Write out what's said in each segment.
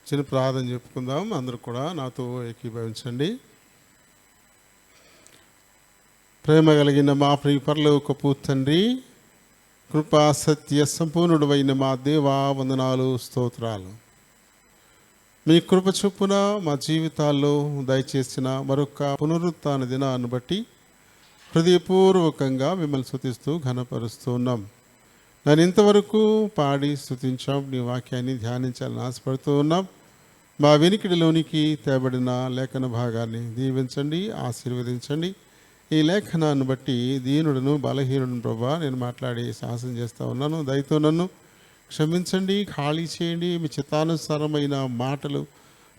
చిన్న ప్రార్థన చెప్పుకుందాం. అందరూ కూడా నాతో ఏకీభవించండి. ప్రేమ కలిగిన మా ప్రియ పరలోకపు తండ్రి, కృపా సత్య సంపూర్ణుడైన మా దేవా, వందనాలు, స్తోత్రాలు. మీ కృప చొప్పున మా జీవితాల్లో దయచేసిన మరొక పునరుత్థాన దినాన్ని బట్టి హృదయపూర్వకంగా మిమ్మల్ని స్తుతిస్తూ ఘనపరుస్తూ ఉన్నాం. నేను ఇంతవరకు పాడి స్తుతించాం, నీ వాక్యాన్ని ధ్యానించాలని ఆశపడుతూ ఉన్నాం. మా వెనికిడిలోనికి తేబడిన లేఖన భాగాన్ని దీవించండి, ఆశీర్వదించండి. ఈ లేఖనాన్ని బట్టి దీనుడును బలహీనుడును ప్రభా నేను మాట్లాడి సాహసం చేస్తూ ఉన్నాను. దయతో నన్ను క్షమించండి, ఖాళీ చేయండి. మీ చిత్తానుసారమైన మాటలు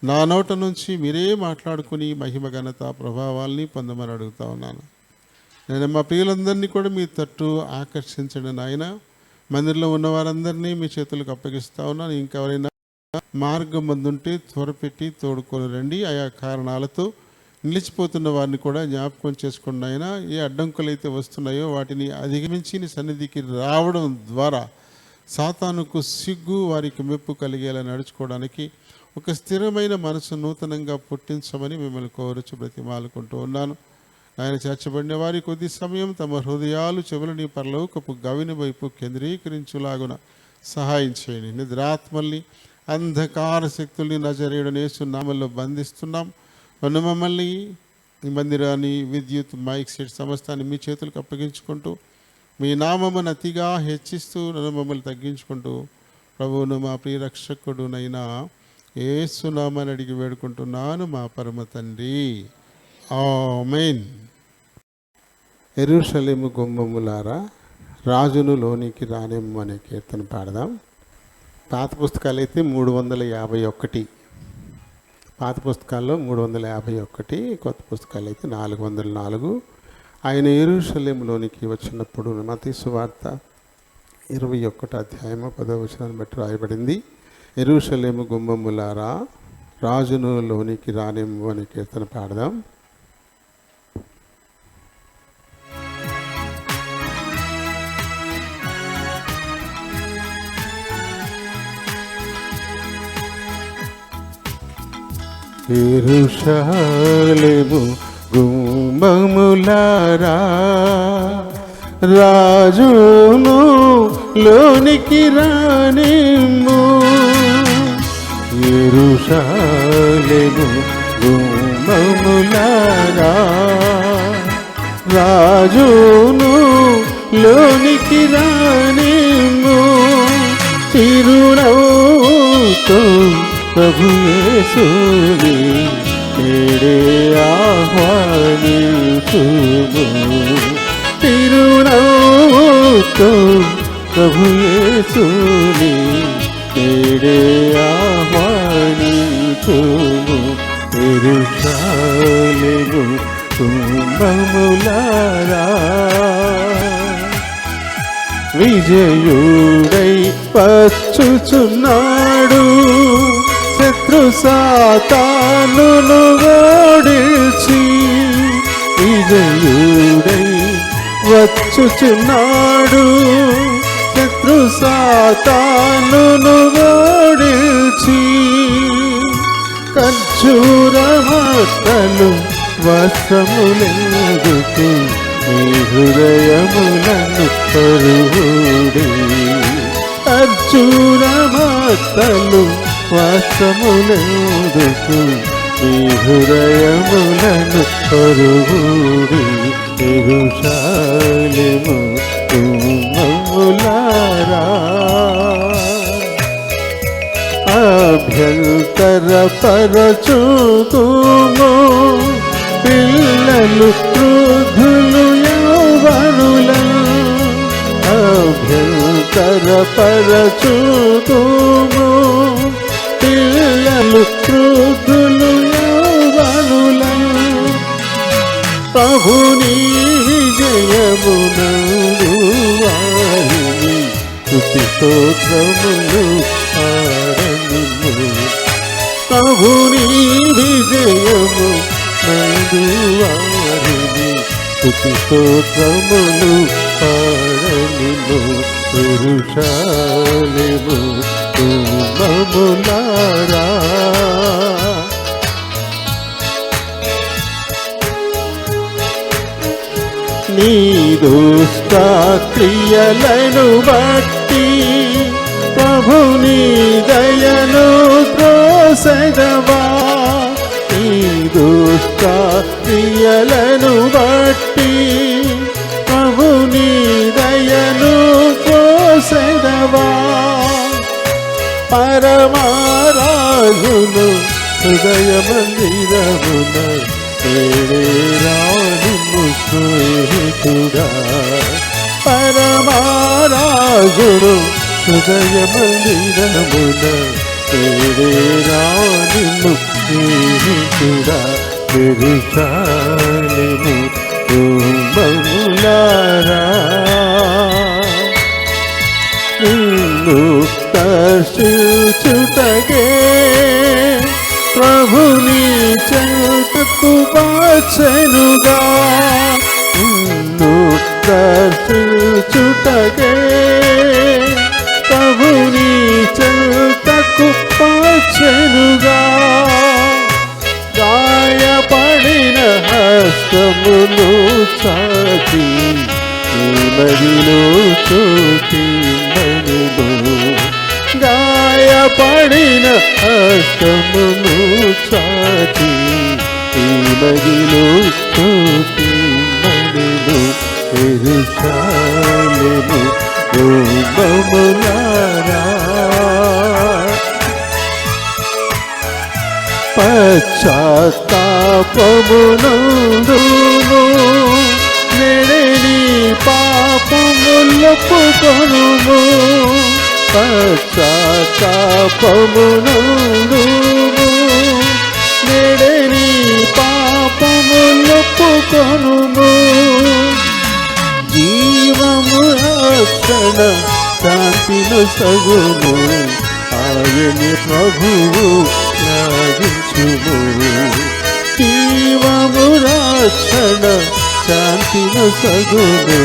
నా నోట నుంచి మీరే మాట్లాడుకుని మహిమ ఘనత ప్రభావాల్ని పొందమని అడుగుతా ఉన్నాను. నేను మా ప్రియులందరినీ కూడా మీ తట్టు ఆకర్షించండి నాయన. మందిరంలో ఉన్న వారందరినీ మీ చేతులకు అప్పగిస్తూ ఉన్నాను. ఇంకెవరైనా మార్గం ముందుంటే త్వరపెట్టి తోడుకొని రండి. ఆయా కారణాలతో నిలిచిపోతున్న వారిని కూడా జ్ఞాపకం చేసుకోండి ఆయన. ఏ అడ్డంకులు అయితే వస్తున్నాయో వాటిని అధిగమించి నీ సన్నిధికి రావడం ద్వారా సాతానుకు సిగ్గు, వారికి మెప్పు కలిగేలా నడుచుకోవడానికి ఒక స్థిరమైన మనసు నూతనంగా పుట్టించమని మిమ్మల్ని కోరచ్చు బ్రతిమాలుకుంటూ ఉన్నాను. ఆయన చేర్చబడిన వారి కొద్ది సమయం తమ హృదయాలు చెవులని పరలోకపు గవిని వైపు కేంద్రీకరించులాగున సహాయం చేయండి. నిద్రాత్మల్ని, అంధకార శక్తుల్ని నజరేయుడైన యేసు నామములో బంధిస్తున్నాం. నన్ను మమ్మల్ని ఈ మందిరాన్ని, విద్యుత్, మైక్ సెట్ సమస్తాన్ని మీ చేతులకు అప్పగించుకుంటూ మీ నామమును అతిగా హెచ్చిస్తూ నన్ను మమ్మల్ని తగ్గించుకుంటూ ప్రభువును మా ప్రియరక్షకుడునైనా యేసు నామమున అడిగి వేడుకుంటున్నాను మా పరమ తండ్రి, ఆమేన్. యెరూషలేము గుమ్మములారా రాజును లోనికి రానిమ్ము అనే కీర్తన పాడదాం. పాత పుస్తకాలు అయితే 351, పాత పుస్తకాల్లో 351, కొత్త పుస్తకాలు అయితే 404. ఆయన యెరూషలేములోనికి వచ్చినప్పుడు మత్తయి సువార్త 21వ అధ్యాయము 10వ వచనాన్ని బట్టి రాయబడింది. యెరూషలేము గుమ్మములారా రాజును లోనికి రానిమ్ము అనే కీర్తన పాడదాం. యెరూషలేము గుమ్మములారా రాజును లోనికి రానిమ్ము. యెరూషలేము గుమ్మములారా రాజును లోనికి రానిమ్ము. చిరునవ్వుతో ప్రభు యేసుని నేడే ఆహ్వానించుము. తిరునవ్వుతో ప్రభు యేసుని నేడే ఆహ్వానించుము. యెరూషలేము గుమ్మములారా విజయుడై వచ్చుచున్నాడు, శత్రు సాతానును ఓడించి. విజయుడై వచ్చుచున్నాడు, శత్రు సాతానును ఓడించి. ఖర్జూరమట్టలు వస్త్రములెందుకు నీ హృదయములను పరువుడి. ఖర్జూరమట్టలు వస్త్రములెందుకు నీ హృదయములను పరువుడి. యెరూషలేము గుమ్మములారా అభ్యంతర పరచుతుము. పిల్లలు, వృద్ధులు, యౌవనులను అభ్యంతర పరచుతుము. పిల్లలు, వృద్ధులు, యౌవనులను ప్రభుని విజయమునందు వారిని స్తుతి స్తోత్రములు పాడనిమ్ము. ప్రభుని విజయము నందు వారిని స్తుతి స్తోత్రములు పాడనిమ్ము. యెరూషలేము గుమ్మములారా దుష్ట క్రియలను బట్టి ప్రభుని దయను త్రోసెదవా. ఈ దుష్ట క్రియలను బట్టి ప్రభుని దయను త్రోసెదవా. పరమారాజును హృదయ మందిరమున నిన్ను స్నేహితుడా. పరమారాజును హృదయ మందిరమున నిన్ను స్నేహితుడా. యెరూషలేము కుమారులారా నిన్ను దర్శించుటకే ప్రభుని చెంతకు వచ్చెనుగా. నిన్ను దర్శించుటకే ప్రభుని చెంతకు వచ్చెనుగా. గాయపడిన హస్తమును చాచి మదిలో చోటిమ్మను. గాయపడిన హస్తమును చాచి మదిలో చోటిమ్మను. యెరూషలేము కుమారులారా పశ్చాత్తాపమునందుము. నేడని పాపములొప్పుకొనుము. పశ్చాత్తాపమునందుము. నేడని పాపములొప్పుకొనుము. జీవము రక్షణ శాంతిను సగును ఆయని ప్రభువు లాగించుము. జీవము రక్షణ శాంతిను సగును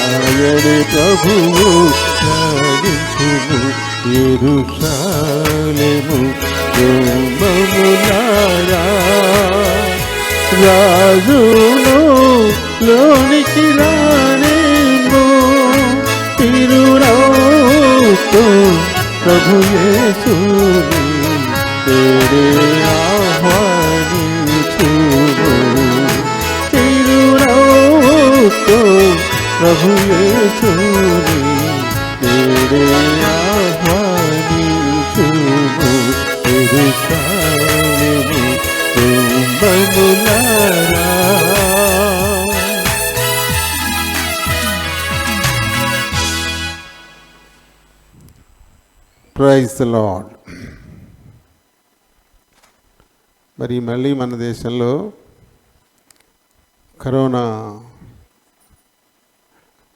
ఆయని ప్రభువు లాగించుము. యెరూషలేము కుమారులారా రాజును లోనికి రానేమో. తిరునవ్వుతో ప్రభు యేసుని ఆహ్వానించుము. తిరునవ్వుతో ప్రభు యేసుని ఆహ్వానించుము. యెరూషలేము కుమారులారా ప్రైజ్ ది లార్డ్. మరి మళ్ళీ మన దేశంలో కరోనా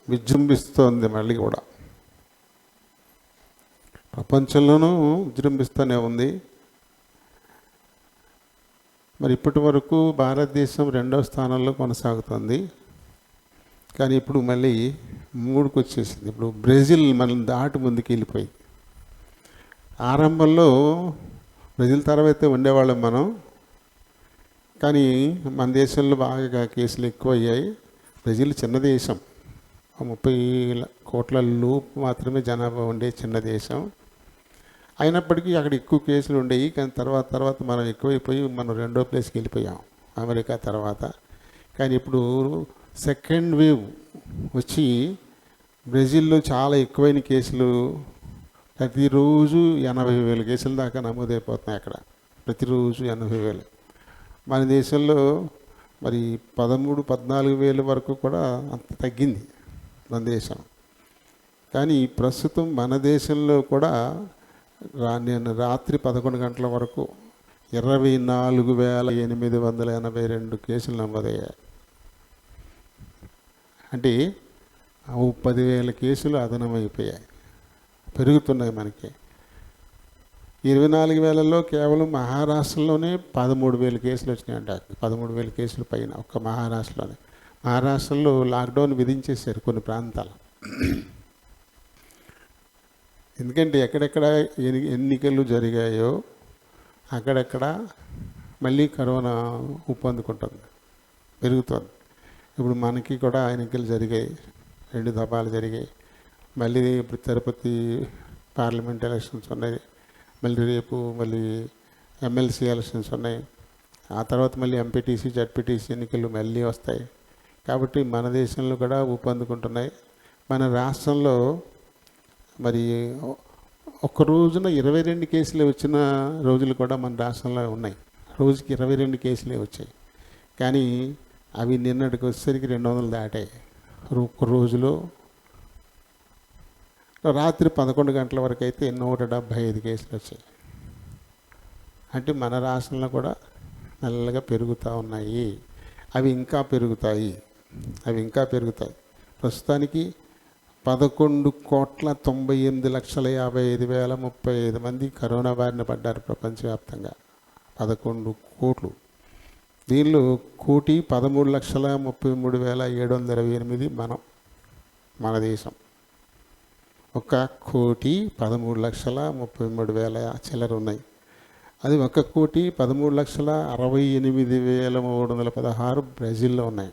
విజృంభిస్తోంది. మళ్ళీ కూడా ప్రపంచంలోనూ విజృంభిస్తూనే ఉంది. మరి ఇప్పటి వరకు భారతదేశం 2వ స్థానంలో కొనసాగుతుంది. కానీ ఇప్పుడు మళ్ళీ 3కు వచ్చేసింది. ఇప్పుడు బ్రెజిల్ మనల్ని దాటి ముందుకు వెళ్ళిపోయింది. ఆరంభంలో బ్రెజిల్ తర్వాత ఉండేవాళ్ళం మనం. కానీ మన దేశంలో బాగా కేసులు ఎక్కువ అయ్యాయి. బ్రెజిల్ చిన్న దేశం, 30 కోట్ల లోపు మాత్రమే జనాభా ఉండే చిన్న దేశం. అయినప్పటికీ అక్కడ ఎక్కువ కేసులు ఉండేవి. కానీ తర్వాత మనం ఎక్కువైపోయి మనం 2వ ప్లేస్కి వెళ్ళిపోయాం అమెరికా తర్వాత. కానీ ఇప్పుడు సెకండ్ వేవ్ వచ్చి బ్రెజిల్లో చాలా ఎక్కువైన కేసులు. ప్రతిరోజు 80,000 కేసుల దాకా నమోదైపోతున్నాయి అక్కడ. ప్రతిరోజు 80,000. మన దేశంలో మరి 13,000-14,000 వరకు కూడా అంత తగ్గింది మన దేశం. కానీ ప్రస్తుతం మన దేశంలో కూడా నేను రాత్రి 11 గంటల వరకు 24,882 కేసులు నమోదయ్యాయి. అంటే 10,000 కేసులు అదనమైపోయాయి, పెరుగుతున్నాయి మనకి. 24,000లో కేవలం మహారాష్ట్రలోనే 13,000 కేసులు వచ్చినాయంట. 13,000 కేసులు పైన ఒక్క మహారాష్ట్రలోనే. మహారాష్ట్రలో లాక్డౌన్ విధించేశారు కొన్ని ప్రాంతాలు. ఎందుకంటే ఎక్కడెక్కడ ఎన్నికలు జరిగాయో అక్కడెక్కడ మళ్ళీ కరోనా ఊపందుకుంటుంది, పెరుగుతుంది. ఇప్పుడు మనకి కూడా ఎన్నికలు జరిగాయి, 2 దఫాలు జరిగాయి. మళ్ళీ ఇప్పుడు తిరుపతి పార్లమెంట్ ఎలక్షన్స్ ఉన్నాయి, మళ్ళీ రేపు మళ్ళీ ఎమ్మెల్సీ ఎలక్షన్స్ ఉన్నాయి, ఆ తర్వాత మళ్ళీ ఎంపీటీసీ జడ్పీటీసీ ఎన్నికలు మళ్ళీ వస్తాయి. కాబట్టి మన దేశంలో కూడా ఊపందుకుంటున్నాయి. మన రాష్ట్రంలో మరి ఒక్క రోజున 22 కేసులు వచ్చిన రోజులు కూడా మన రాష్ట్రంలో ఉన్నాయి. రోజుకి 22 కేసులే వచ్చాయి. కానీ అవి నిన్నటికి వచ్చేసరికి 200 దాటాయి. ఒక్క రోజులో రాత్రి 11 గంటల వరకు అయితే 175 కేసులు వచ్చాయి. అంటే మన రాష్ట్రంలో కూడా మెల్లగా పెరుగుతూ ఉన్నాయి. అవి ఇంకా పెరుగుతాయి. ప్రస్తుతానికి 11,98,55,035 మంది కరోనా బారిన పడ్డారు ప్రపంచవ్యాప్తంగా. 11 కోట్లు. దీనిలో 1,13,33,728 మన దేశం. 1,13,33,000 చిల్లర ఉన్నాయి. అది 1,13,68,316 బ్రెజిల్లో ఉన్నాయి.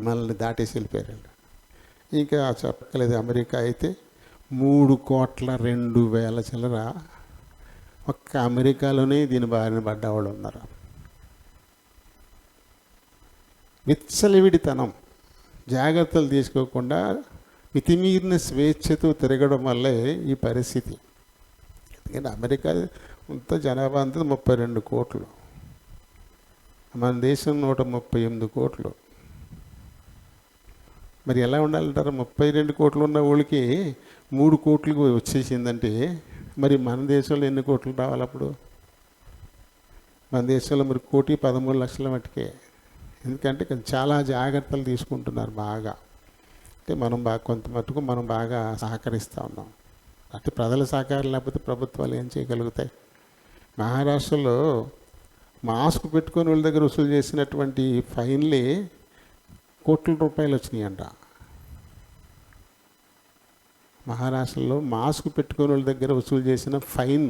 మనల్ని దాటేసి వెళ్ళిపోయారండి. ఇంకా చెప్పలేదు. అమెరికా అయితే 3,02,00,000 చిల్లర ఒక్క అమెరికాలోనే దీని బారిన పడ్డవాళ్ళు ఉన్నారు. విచ్చలవిడితనం, జాగ్రత్తలు తీసుకోకుండా మితిమీరిన స్వేచ్ఛతో తిరగడం వల్లే ఈ పరిస్థితి. ఎందుకంటే అమెరికా అంతా జనాభా అంతా 32 కోట్లు, మన దేశం 138 కోట్లు. మరి ఎలా ఉండాలంటారు? 32 కోట్లు ఉన్న వాళ్ళకి 3 కోట్లకు వచ్చేసిందంటే మరి మన దేశంలో ఎన్ని కోట్లు రావాలి అప్పుడు? మన దేశంలో మరి 1,13,00,000 మట్టుకే. ఎందుకంటే చాలా జాగ్రత్తలు తీసుకుంటున్నారు బాగా. అంటే మనం కొంత మటుకు మనం బాగా సహకరిస్తూ ఉన్నాం. అంటే ప్రజల సహకారం లేకపోతే ప్రభుత్వాలు ఏం చేయగలుగుతాయి? మహారాష్ట్రలో మాస్క్ పెట్టుకొని వాళ్ళ దగ్గర వసూలు చేసినటువంటి ఫైన్లే కోట్ల రూపాయలు వచ్చినాయంట. మహారాష్ట్రలో మాస్క్ పెట్టుకొని వాళ్ళ దగ్గర వసూలు చేసిన ఫైన్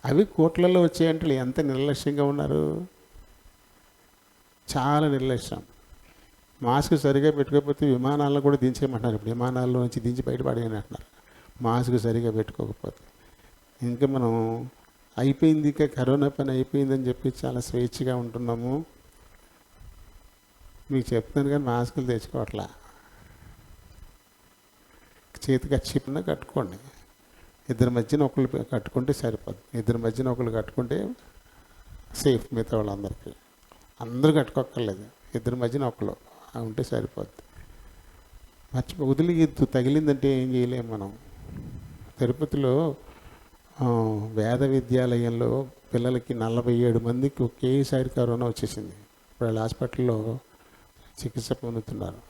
అవి కోట్లలో వచ్చాయంటే ఎంత నిర్లక్ష్యంగా ఉన్నారు. చాలా నిర్లక్ష్యం. మాస్క్ సరిగా పెట్టుకోకపోతే విమానాలను కూడా దించేయమంటున్నారు. ఇప్పుడు విమానాల్లో నుంచి దించి బయటపడేయని అంటున్నారు మాస్క్ సరిగా పెట్టుకోకపోతే. ఇంకా మనం అయిపోయింది, ఇంకా కరోనా పని అయిపోయిందని చెప్పి చాలా స్వేచ్ఛగా ఉంటున్నాము. మీకు చెప్తాను కానీ మాస్కులు తెచ్చుకోవట్లా. చేతికి చిన్న కట్టుకోండి. ఇద్దరి మధ్యన ఒకళ్ళు కట్టుకుంటే సరిపోదు. ఇద్దరి మధ్యన ఒకళ్ళు కట్టుకుంటే సేఫ్. మిగతా వాళ్ళందరికీ అందరూ కట్టుకోక్కర్లేదు. ఇద్దరి మధ్యన ఒకళ్ళు ఉంటే సరిపోద్ది. వదిలి తగిలిందంటే ఏం చేయలేము మనం. తిరుపతిలో వేద విద్యాలయంలో పిల్లలకి 47 మందికి ఒకేసారి కరోనా వచ్చేసింది. ఇప్పుడు వాళ్ళ హాస్పిటల్లో చికిత్స పొందుతున్నారు.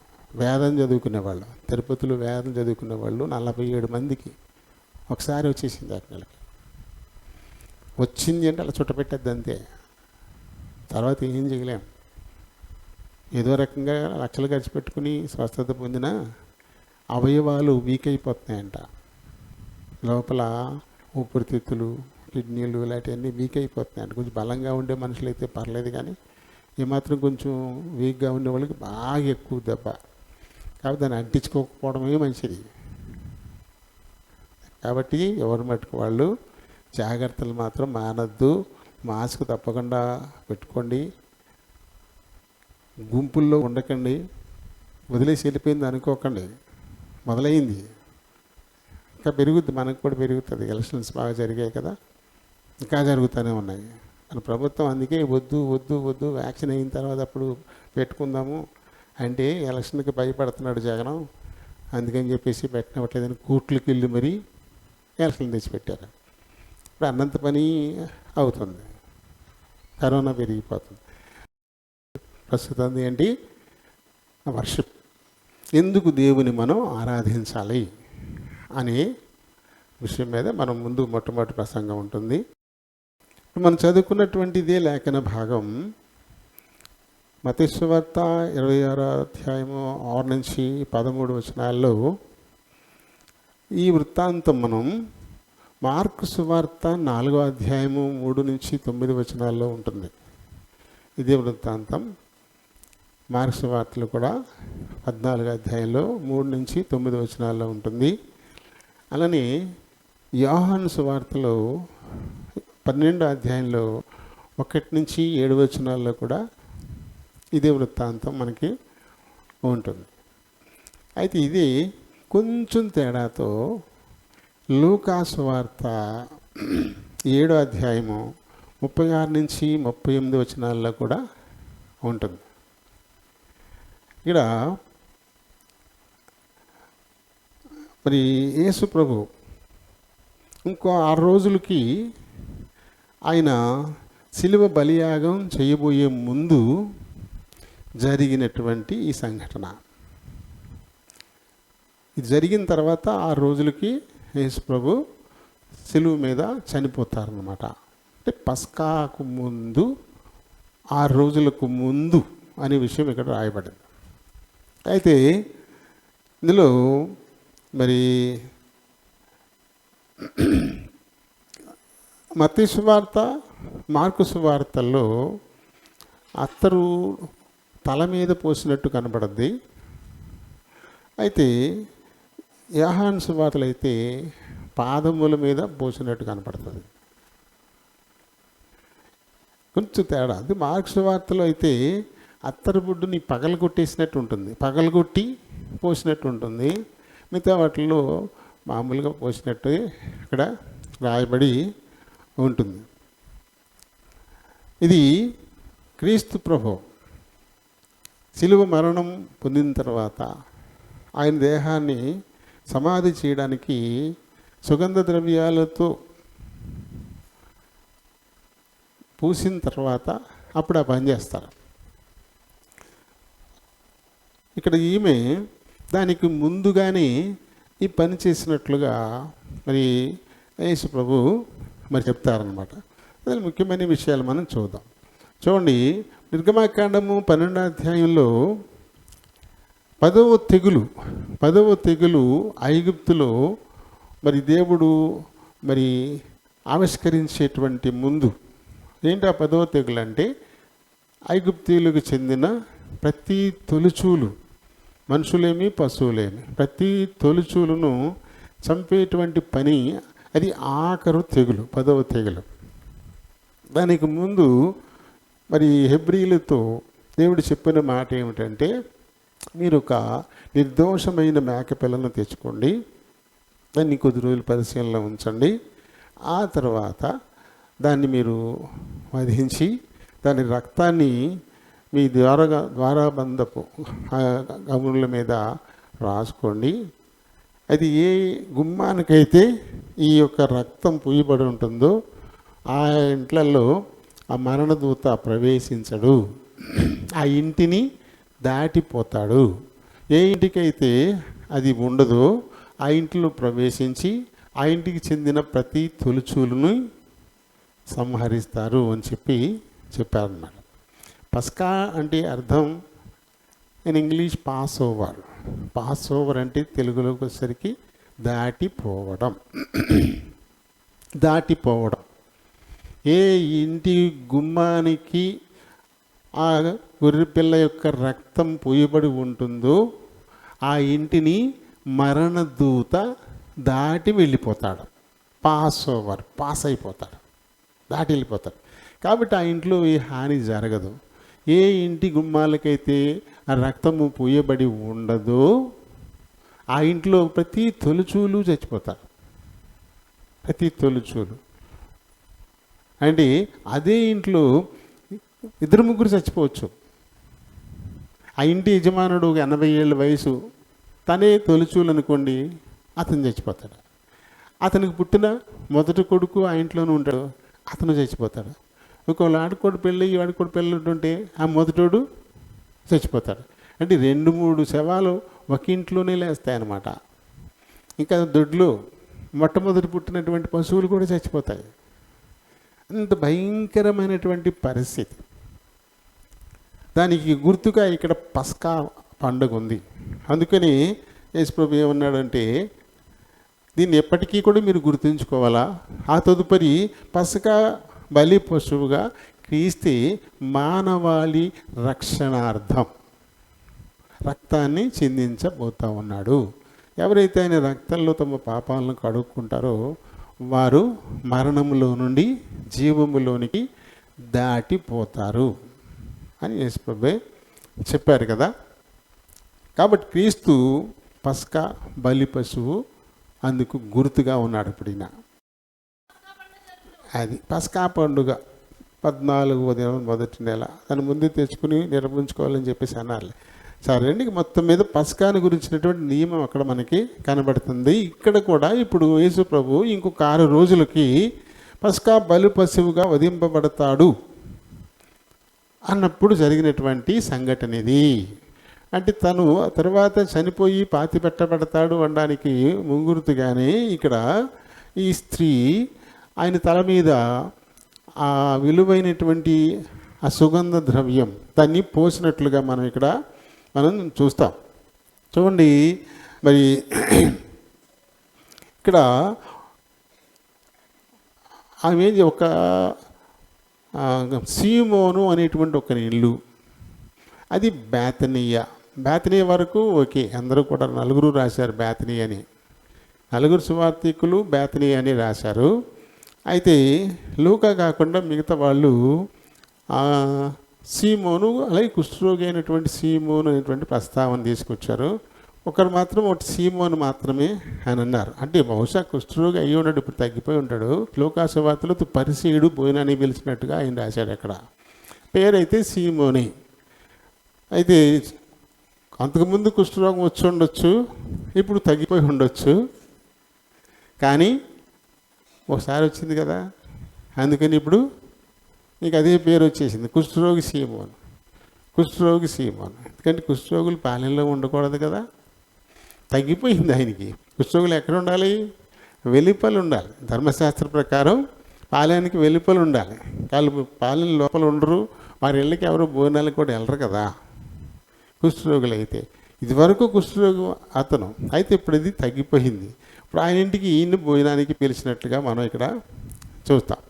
వేదం చదువుకునే వాళ్ళు, తిరుపతిలో వేదం చదువుకునే వాళ్ళు 47 మందికి ఒకసారి వచ్చేసింది. ఆ పిల్లలకి వచ్చింది అంటే అలా చుట్టపెట్టద్దు అంతే. తర్వాత ఏం చేయలేం. ఏదో రకంగా లక్షలు ఖర్చు పెట్టుకుని స్వస్థత పొందిన అవయవాలు వీక్ అయిపోతున్నాయంట. లోపల ఊపిరితిత్తులు, కిడ్నీలు ఇలాంటివన్నీ వీక్ అయిపోతున్నాయంట. కొంచెం బలంగా ఉండే మనుషులు అయితే పర్లేదు, కానీ ఏమాత్రం కొంచెం వీక్గా ఉండే వాళ్ళకి బాగా ఎక్కువ దెబ్బ. కాబట్టి దాన్ని అంటించుకోకపోవడమే మంచిది. కాబట్టి ఎవరి మట్టుకు వాళ్ళు జాగ్రత్తలు మాత్రం మానద్దు. మాస్క్ తప్పకుండా పెట్టుకోండి. గుంపుల్లో ఉండకండి. వదిలేసి వెళ్ళిపోయింది అనుకోకండి. మొదలైంది, ఇంకా పెరుగుద్ది. మనకు కూడా పెరుగుతుంది. ఎలక్షన్స్ బాగా జరిగాయి కదా, ఇంకా జరుగుతూనే ఉన్నాయి. మన ప్రభుత్వం అందుకే వద్దు వద్దు వద్దు, వ్యాక్సిన్ అయిన తర్వాత అప్పుడు పెట్టుకుందాము అంటే ఎలక్షన్కి భయపడుతున్నాడు జగన్. అందుకని చెప్పేసి పెట్టినట్లేదని కోట్లకి వెళ్ళి మరీ ఎలక్షన్ తెచ్చిపెట్టారు. ఇప్పుడు అన్నంత పని అవుతుంది, కరోనా పెరిగిపోతుంది. ప్రస్తుతం ఏంటి? వర్షిప్. ఎందుకు దేవుని మనం ఆరాధించాలి అనే విషయం మీద మనం ముందు మొట్టమొదటి ప్రసంగం ఉంటుంది. మనం చదువుకున్నటువంటిదే లేఖన భాగం మత్తయి సువార్త 26వ అధ్యాయము 6 నుంచి 13 వచనాల్లో. ఈ వృత్తాంతం మనం మార్కు సువార్త 4వ అధ్యాయము 3 నుంచి 9 వచనాల్లో ఉంటుంది. ఇదే వృత్తాంతం మార్క్స్ వార్తలు కూడా 14 అధ్యాయంలో 3 నుంచి 9 వచనాల్లో ఉంటుంది. అలానే యోహాను సువార్తలో 12 అధ్యాయంలో 1 నుంచి 7 వచనాల్లో కూడా ఇదే వృత్తాంతం మనకి ఉంటుంది. అయితే ఇది కొంచెం తేడాతో లూకా సువార్త 7 అధ్యాయము 36 నుంచి 38 వచనాల్లో కూడా ఉంటుంది. ఇక్కడ మరి యేసు ప్రభు ఇంకో 6 రోజులకి ఆయన శిలువ బలియాగం చేయబోయే ముందు జరిగినటువంటి ఈ సంఘటన. ఇది జరిగిన తర్వాత 6 రోజులకి యేసు ప్రభు శిలువ మీద చనిపోతారన్నమాట. అంటే పస్కాకు ముందు 6 రోజులకు ముందు అనే విషయం ఇక్కడ రాయబడింది. అయితే ఇందులో మరి మత్తయి సువార్త, మార్కు సువార్తల్లో అత్తరు తల మీద పోసినట్టు కనబడుద్ది. అయితే యోహాను సువార్తలు అయితే పాదముల మీద పోసినట్టు కనపడుతుంది. కొంచెం తేడా. అది మార్క్స్ సువార్తలో అయితే అత్తరు బుడ్డుని పగలగొట్టేసినట్టు ఉంటుంది, పగలగొట్టి పోసినట్టు ఉంటుంది. మిగతా వాటిల్లో మామూలుగా పోసినట్టు ఇక్కడ రాయబడి ఉంటుంది. ఇది క్రీస్తు ప్రభు శిలువ మరణం పొందిన తర్వాత ఆయన దేహాన్ని సమాధి చేయడానికి సుగంధ ద్రవ్యాలతో పూసిన తర్వాత అప్పుడు ఆ పని చేస్తారు. ఇక్కడ ఈమె దానికి ముందుగానే ఈ పని చేసినట్లుగా మరి యేసు ప్రభు మరి చెప్తారనమాట. అదే ముఖ్యమైన విషయాలు మనం చూద్దాం. చూడండి, నిర్గమాకాండము 12వ అధ్యాయంలో 10వ తెగులు ఐగుప్తులో మరి దేవుడు మరి ఆవిష్కరించేటువంటి ముందు ఏంటి ఆ 10వ తెగులు అంటే, ఐగుప్తీయులకు చెందిన ప్రతి తొలిచూలు, మనుషులేమి పశువులేమి, ప్రతి తొలిచూలును చంపేటువంటి పని అది ఆఖరు తెగులు, 10వ తెగులు. దానికి ముందు మరి హెబ్రీలతో దేవుడు చెప్పిన మాట ఏమిటంటే, మీరు ఒక నిర్దోషమైన మేకపిల్లను తెచ్చుకోండి, దాన్ని కొద్ది రోజులు పరిశీలనలో ఉంచండి, ఆ తర్వాత దాన్ని మీరు వధించి దాని రక్తాన్ని మీ ద్వారాబంధపు గమనుల మీద రాసుకోండి. అది ఏ గుమ్మానికైతే ఈ యొక్క రక్తం పూయబడి ఉంటుందో ఆ ఇంట్లలో ఆ మరణదూత ప్రవేశించడు, ఆ ఇంటిని దాటిపోతాడు. ఏ ఇంటికైతే అది ఉండదో ఆ ఇంట్లో ప్రవేశించి ఆ ఇంటికి చెందిన ప్రతి తొలిచూలును సంహరిస్తారు అని చెప్పారన్నమాట. పస్కా అంటే అర్థం in English pass over. Pass over అంటే తెలుగులోకి వచ్చేసరికి దాటిపోవడం. దాటిపోవడం. ఏ ఇంటి గుమ్మానికి ఆ గొర్రెపిల్ల యొక్క రక్తం పూయబడి ఉంటుందో ఆ ఇంటిని మరణదూత దాటి వెళ్ళిపోతాడు. పాస్ ఓవర్, పాస్ అయిపోతాడు, దాటి వెళ్ళిపోతాడు. కాబట్టి ఆ ఇంట్లో ఏ హాని జరగదు. ఏ ఇంటి గుమ్మాలకైతే ఆ రక్తము పూయబడి ఉండదో ఆ ఇంట్లో ప్రతి తొలిచూలు చచ్చిపోతారు, ప్రతి తొలిచూలు. అంటే అదే ఇంట్లో 2-3 చచ్చిపోవచ్చు. ఆ ఇంటి యజమానుడు 80 ఏళ్ళ వయసు, తనే తొలిచూలు అనుకోండి, అతను చచ్చిపోతాడు. అతనికి పుట్టిన మొదటి కొడుకు ఆ ఇంట్లోనే ఉంటాడు, అతను చచ్చిపోతాడు. ఒకవేళ ఆడుకోడు పెళ్ళి ఆడుకోడు పెళ్ళి ఉంటుంటే ఆ మొదటోడు చచ్చిపోతాడు. అంటే 2-3 శవాలు ఒక ఇంట్లోనే లేస్తాయన్నమాట. ఇంకా దొడ్లు మొట్టమొదటి పుట్టినటువంటి పశువులు కూడా చచ్చిపోతాయి. అంత భయంకరమైనటువంటి పరిస్థితి. దానికి గుర్తుగా ఇక్కడ పస్కా పండుగ ఉంది. అందుకని యేసుప్రభు ఏమన్నాడంటే, దీన్ని ఎప్పటికీ కూడా మీరు గుర్తుంచుకోవాలా. ఆ తదుపరి పస్కా బలి పశువుగా క్రీస్తు మానవాళి రక్షణార్థం, రక్తాన్ని చిందించబోతా ఉన్నాడు. ఎవరైతే ఆయన రక్తంలో తమ పాపాలను కడుక్కుంటారో వారు మరణములో నుండి జీవములోనికి దాటిపోతారు అని యేసుప్రభువే చెప్పారు కదా. కాబట్టి క్రీస్తు పస్కా బలి పశువు, అందుకు గుర్తుగా ఉన్నాడు. ఇప్పుడు ఈయన అది పస్కా పండుగ 14వ దినం మొదటి నెల దాన్ని ముందు తెచ్చుకుని నిర్వహించుకోవాలని చెప్పేసి అన్నారు. సరే అండి, మొత్తం మీద పస్కాను గురించినటువంటి నియమం అక్కడ మనకి కనబడుతుంది. ఇక్కడ కూడా ఇప్పుడు యేసు ప్రభు ఇంకొక 6 రోజులకి పస్కా బలి పశువుగా వధింపబడతాడు అన్నప్పుడు జరిగినటువంటి సంఘటన ఇది. అంటే తను తర్వాత చనిపోయి పాతి పెట్టబడతాడు అనడానికి ముంగుర్తుగానే ఇక్కడ ఈ స్త్రీ ఆయన తల మీద ఆ విలువైనటువంటి ఆ సుగంధ ద్రవ్యం దాన్ని పోసినట్లుగా మనం చూస్తాం. చూడండి, మరి ఇక్కడ ఆమె ఒక సీమోను అనేటువంటి ఒక ఇల్లు, అది బేతనీయ వరకు ఓకే, అందరూ కూడా 4 రాశారు బేతనీయ అని. 4 సువార్తికులు బేతనీయ అని రాశారు. అయితే లూకా కాకుండా మిగతా వాళ్ళు సీమోను అలాగే కుష్ఠరోగి అయినటువంటి సీమోను అనేటువంటి ప్రస్తావన తీసుకొచ్చారు. ఒకరు మాత్రం ఒకటి సీమోను మాత్రమే అని అన్నారు. అంటే బహుశా కుష్ఠరోగి అయ్యి ఉన్నాడు, ఇప్పుడు తగ్గిపోయి ఉంటాడు. లూకా సువార్తలో పరిసీయుడు భోజనాన్ని పిలిచినట్టుగా ఆయన రాశాడు. అక్కడ పేరైతే సీమోని. అయితే అంతకుముందు కుష్ఠరోగం వచ్చి ఉండొచ్చు, ఇప్పుడు తగ్గిపోయి ఉండొచ్చు, కానీ ఒకసారి వచ్చింది కదా, అందుకని ఇప్పుడు నీకు అదే పేరు వచ్చేసింది, కుష్ఠరోగి సీమోను. ఎందుకంటే కుష్ఠరోగులు పాలెంలో ఉండకూడదు కదా, తగ్గిపోయింది ఆయనకి. కుష్ఠరోగులు ఎక్కడ ఉండాలి? వెలుపల ఉండాలి. ధర్మశాస్త్ర ప్రకారం పాలెనికి వెలుపల ఉండాలి. వాళ్ళు పాలెం లోపల ఉండరు, వారి ఇళ్ళకి ఎవరు భోజనాలకు కూడా వెళ్ళరు కదా కుష్ఠరోగులు అయితే. ఇదివరకు కుష్ఠరోగి అతను అయితే ఇప్పుడు ఇది తగ్గిపోయింది. ఇప్పుడు ఆయన ఇంటికి ఈయన్ని భోజనానికి పిలిచినట్లుగా మనం ఇక్కడ చూస్తాం.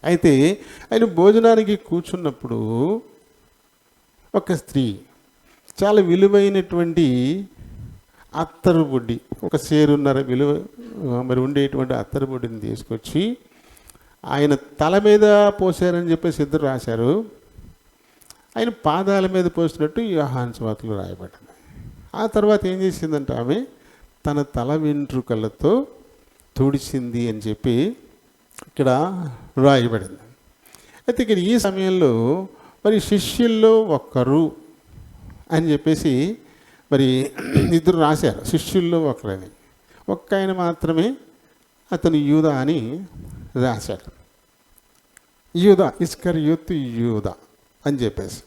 అయితే ఆయన భోజనానికి కూర్చున్నప్పుడు ఒక స్త్రీ చాలా విలువైనటువంటి అత్తరు బొడ్డి, ఒక సేరున్నర విలువ మరి ఉండేటువంటి అత్తరు బొడ్డిని తీసుకొచ్చి ఆయన తల మీద పోసారని చెప్పేసి ఇద్దరు రాశారు. ఆయన పాదాల మీద పోసినట్టు యోహాను సువార్తలో రాయబడింది. ఆ తర్వాత ఏం చేసిందంటే ఆమె తన తల వెంట్రుకలతో తుడిచింది అని చెప్పి ఇక్కడ రాయబడింది. అయితే ఇక్కడ ఈ సమయంలో మరి శిష్యుల్లో ఒక్కరు అని చెప్పేసి మరి ఇద్దరు రాశారు, శిష్యుల్లో ఒకరని. ఒక్క ఆయన మాత్రమే అతను యూదా అని రాశాడు. యూదా, ఇస్కరియోతు యూదా అని చెప్పేసి.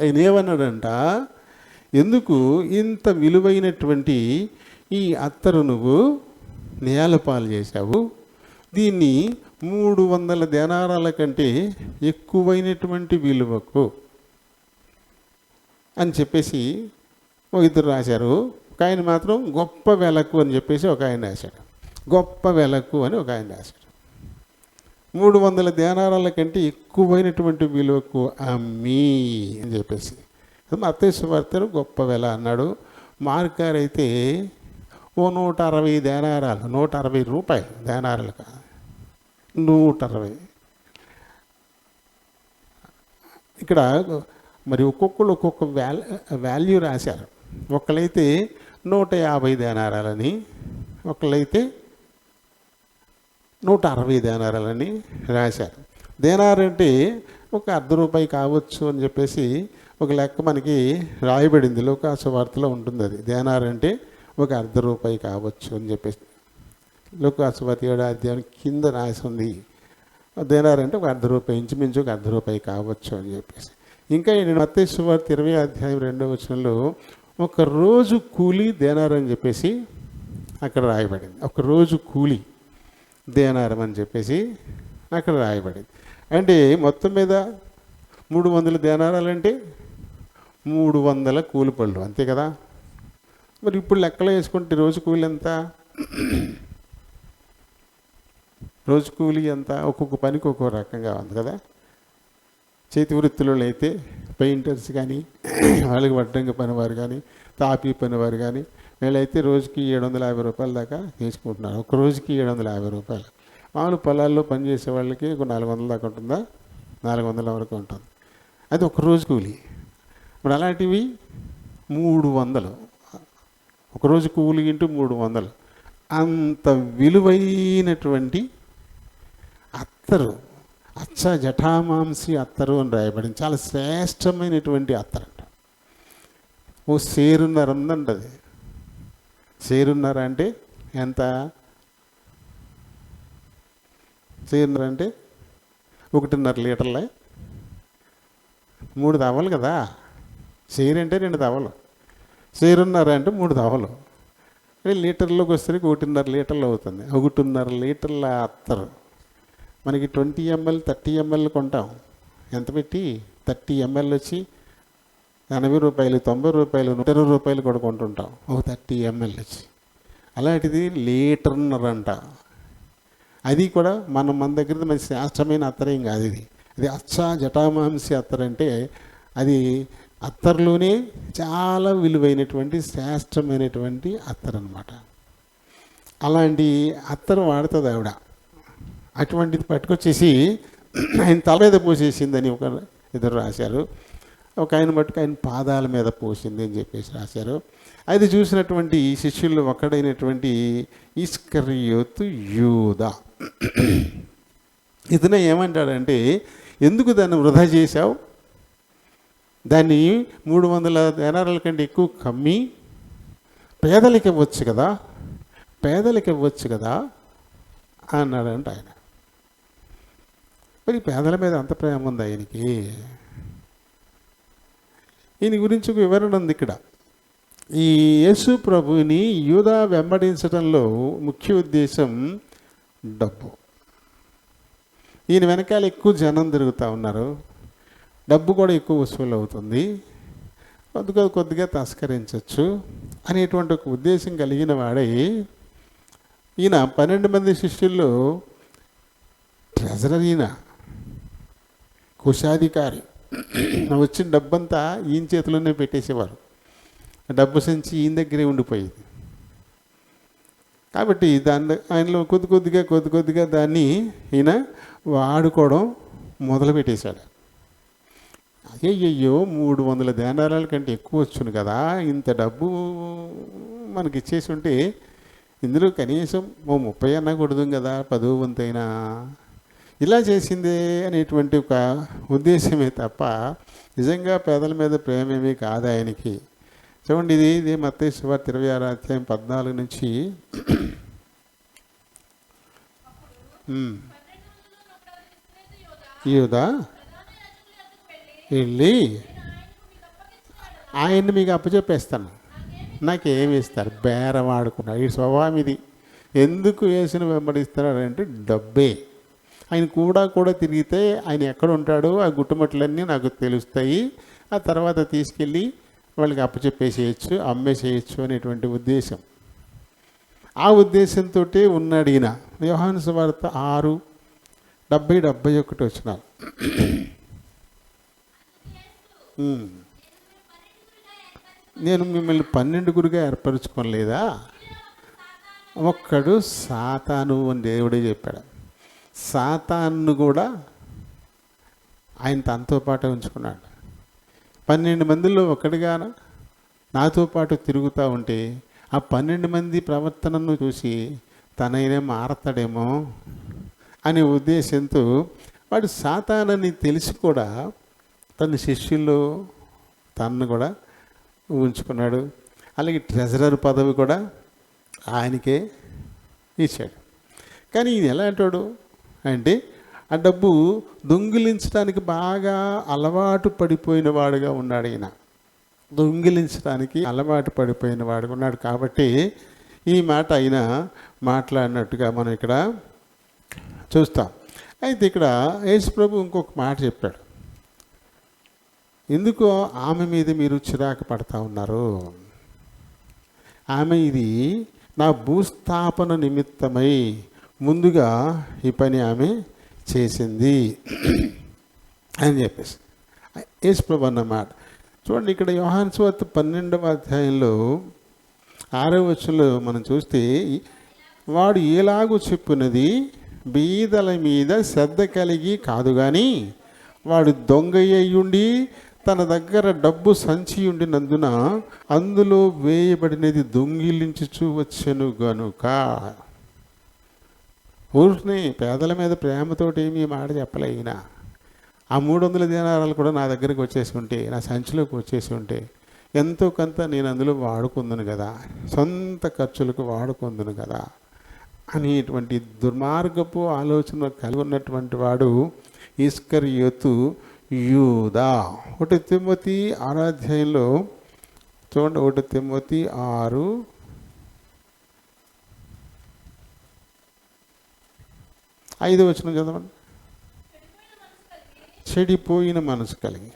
ఆయన ఏమన్నాడంట, ఎందుకు ఇంత విలువైనటువంటి ఈ అత్తరు నువ్వు నేలపాలు చేశావు, దీన్ని 300 దేనారాల కంటే ఎక్కువైనటువంటి విలువకు అని చెప్పేసి ఒక ఇద్దరు రాశారు. ఒక ఆయన మాత్రం గొప్ప వెలకు అని చెప్పేసి ఒక ఆయన రాశాడు. గొప్ప వెలకు అని ఒక ఆయన రాశాడు. 300 దేనారాల కంటే ఎక్కువైనటువంటి విలువకు అమ్మీ అని చెప్పేసి. మత్తయి సువార్తలో గొప్ప వెల అన్నాడు. మార్కారు అయితే 160 దేనారాలు, 160 రూపాయలు, దేనారాలు కాదు, 160. ఇక్కడ మరి ఒక్కొక్కరు ఒక్కొక్క వాల్యూ రాశారు. ఒకళ్ళైతే 150 దేనారాలని, ఒకళ్ళైతే 160 దేనారాలని రాశారు. దేనారు అంటే ఒక ₹1 కావచ్చు అని చెప్పేసి ఒక లెక్క మనకి రాయబడింది, లూకా సువార్తలో ఉంటుంది. అది దేనారు అంటే ఒక ₹1 కావచ్చు అని చెప్పేసి లూకా సువార్త 7వ అధ్యాయం కింద రాసి ఉంది. దేనారు అంటే ఒక ₹1, ఇంచుమించు ఒక ₹1 కావచ్చు అని చెప్పేసి. ఇంకా మత్తయి సువార్త 20వ అధ్యాయం 2వ వచనంలో ఒక రోజు కూలి దేనారు అని చెప్పేసి అక్కడ రాయబడింది. ఒక రోజు కూలి దేనారం అని చెప్పేసి అక్కడ రాయబడింది. అంటే మొత్తం మీద 300 దేనారాలంటే 300 కూలి పళ్ళు, అంతే కదా. మరి ఇప్పుడు లెక్కలో వేసుకుంటే రోజు కూలి ఎంత? రోజు కూలి ఎంత? ఒక్కొక్క పనికి ఒక్కొక్క రకంగా ఉంది కదా. చేతి వృత్తులలో అయితే పెయింటర్స్ కానీ, వాళ్ళకి వడ్డంగి పనివారు కానీ, తాపీ పనివారు కానీ, వీళ్ళైతే రోజుకి 750 రూపాయల దాకా తీసుకుంటున్నారు. ఒక రోజుకి 750 రూపాయలు. మామూలు పొలాల్లో పనిచేసే వాళ్ళకి ఒక 400 దాకా ఉంటుందా, 400 వరకు ఉంటుంది. అది ఒక రోజు కూలి. ఇప్పుడు అలాంటివి 300, ఒకరోజు కూలి ఇంటూ 300. అంత విలువైనటువంటి అత్తరు, అచ్చ జటామాంసి అత్తరు అని రాయబడింది. చాలా శ్రేష్టమైనటువంటి అత్తరు అంట. ఓ సేరున్నర ఉందండి. అది సేరున్నర అంటే ఎంత? సేరున్నర అంటే 1.5 లీటర్లే, 3 దవలు కదా. సేరు అంటే 2 దవలు, సేరున్నర అంటే 3 దవలు. లీటర్లోకి వస్తే 1.5 లీటర్లు అవుతుంది. 1.5 లీటర్ల అత్తరు మనకి 20 ml 30 ml కొంటాం. ఎంత పెట్టి? 30 ml వచ్చి 80 రూపాయలు, 90 రూపాయలు, 120 రూపాయలు కూడా కొంటుంటాం ఒక 30 ml వచ్చి. అలాంటిది లీటర్న్నర అంట. అది కూడా మన దగ్గర మంచి శాస్త్రమైన అత్తరేం కాదు ఇది. అది అచ్చా జటామాంసి అత్తర్ అంటే అది అత్తర్లోనే చాలా విలువైనటువంటి శ్రేష్టమైనటువంటి అత్తర్ అనమాట. అలాంటి అత్తరు వాడుతుంది ఆవిడ. అటువంటిది పట్టుకొచ్చేసి ఆయన తల మీద పోసేసిందని ఒక ఇద్దరు రాశారు. ఒక ఆయన మట్టుకు ఆయన పాదాల మీద పోసింది అని చెప్పేసి రాశారు. అది చూసినటువంటి శిష్యుల్లో ఒకడైనటువంటి ఇస్కరియోతు యూదా ఇతనే ఏమంటాడంటే, ఎందుకు దాన్ని వృధా చేశావు? దాన్ని 300 దేనారాల కంటే ఎక్కువ కమ్మి పేదలకి ఇవ్వచ్చు కదా, పేదలకి ఇవ్వచ్చు కదా అన్నాడంట ఆయన. మరి పేదల మీద అంత ప్రేమ ఉంది ఆయనకి. ఈయన గురించి ఒక వివరణ ఉంది ఇక్కడ. ఈ యేసు ప్రభుని యూదా వెంబడించడంలో ముఖ్య ఉద్దేశం డబ్బు. ఈయన వెనకాల ఎక్కువ జనం తిరుగుతూ ఉన్నారు, డబ్బు కూడా ఎక్కువ వసూలు అవుతుంది, కొద్దిగా తస్కరించవచ్చు అనేటువంటి ఒక ఉద్దేశం కలిగిన వాడై ఈయన 12 మంది శిష్యుల్లో ట్రెజరర్, ఈయన కోశాధికారి. వచ్చిన డబ్బంతా ఈయన చేతిలోనే పెట్టేసేవారు. డబ్బు సంచి ఈయన దగ్గరే ఉండిపోయేది. కాబట్టి ఆయనలో కొద్దిగా దాన్ని ఈయన వాడుకోవడం మొదలుపెట్టేశాడు. అయ్యయ్యో 300 దేనారాల కంటే ఎక్కువ వచ్చును కదా, ఇంత డబ్బు మనకి ఇచ్చేసి ఉంటే ఇందులో కనీసం 30 అన్నా కొడుదాం కదా, 10వ వంతైనా. ఇలా చేసిందే అనేటువంటి ఒక ఉద్దేశమే తప్ప నిజంగా పేదల మీద ప్రేమేమీ కాదు ఆయనకి. చూడండి, ఇది మత్తయి సువార్త 26వ అధ్యాయం 14 నుంచి. యూదా వెళ్ళి ఆయన్ని మీకు అప్పచెప్పేస్తాను, నాకేమి ఇస్తారు? బేరం ఆడుకున్నాడు. ఈ స్వభావం ఇది. ఎందుకు యేసుని వెంబడిస్తున్నాడంటే డబ్బే. ఆయన కూడా తిరిగితే ఆయన ఎక్కడ ఉంటాడో ఆ గుట్టుమట్లన్నీ నాకు తెలుస్తాయి, ఆ తర్వాత తీసుకెళ్ళి వాళ్ళకి అప్పచెప్పేసేయచ్చు, అమ్మేసేయచ్చు అనేటువంటి ఉద్దేశం. ఆ ఉద్దేశంతో ఉన్నాడు ఈయన. యోహాను సువార్త 6:70-71 వచ్చినారు. నేను మిమ్మల్ని 12గురుగా ఏర్పరచుకోలేదా? ఒక్కడు సాతాను అని దేవుడే చెప్పాడు. సాతాను కూడా ఆయన తనతో పాటు ఉంచుకున్నాడు. 12 మందిలో ఒకటిగా నాతో పాటు తిరుగుతూ ఉంటే ఆ 12 మంది ప్రవర్తనను చూసి తనైనా మారతాడేమో అనే ఉద్దేశంతో వాడు సాతానని తెలిసి కూడా తన శిష్యుల్లో తనను కూడా ఉంచుకున్నాడు. అలాగే ట్రెజరర్ పదవి కూడా ఆయనకే ఇచ్చాడు. కానీ ఈయన ఎలా అంటాడు అంటే, ఆ డబ్బు దొంగిలించడానికి బాగా అలవాటు పడిపోయిన వాడుగా ఉన్నాడు ఈయన. దొంగిలించడానికి అలవాటు పడిపోయిన వాడుగా ఉన్నాడు. కాబట్టి ఈ మాట ఆయన మాట్లాడినట్టుగా మనం ఇక్కడ చూస్తాం. అయితే ఇక్కడ యేసు ప్రభు ఇంకొక మాట చెప్పాడు. ఎందుకో ఆమె మీద మీరు చిరాకు పడతా ఉన్నారు? ఆమె ఇది నా భూస్థాపన నిమిత్తమై ముందుగా ఈ పని ఆమె చేసింది అని చెప్పేసి. యేసుప్రభు అన్నమాట. చూడండి, ఇక్కడ యోహాను సువార్త 12వ అధ్యాయంలో 6వ వచనంలో మనం చూస్తే, వాడు ఎలాగూ చెప్పున్నది బీదల మీద శ్రద్ధ కలిగి కాదు కానీ వాడు దొంగయ్యుండి తన దగ్గర డబ్బు సంచి ఉండినందున అందులో వేయబడినది దొంగిలించుచూ వచ్చెను గనుక. ఊరిని పేదల మీద ప్రేమతోటి ఏమీ మాట చెప్పలే ఈయన. ఆ 300 దీనారాలు కూడా నా దగ్గరికి వచ్చేసి ఉంటే, నా సంచిలోకి వచ్చేసి ఉంటే ఎంతో కొంత నేను అందులో వాడుకుందును కదా, సొంత ఖర్చులకు వాడుకుందును కదా అనేటువంటి దుర్మార్గపు ఆలోచన కలిగి ఉన్నటువంటి వాడు ఇస్కరియోతు యూదా. 1 తిమోతి 6వ అధ్యాయంలో చూడండి, 1 తిమోతి 6, 5వ వచనం చదవండి. చెడిపోయిన మనసు కలిగి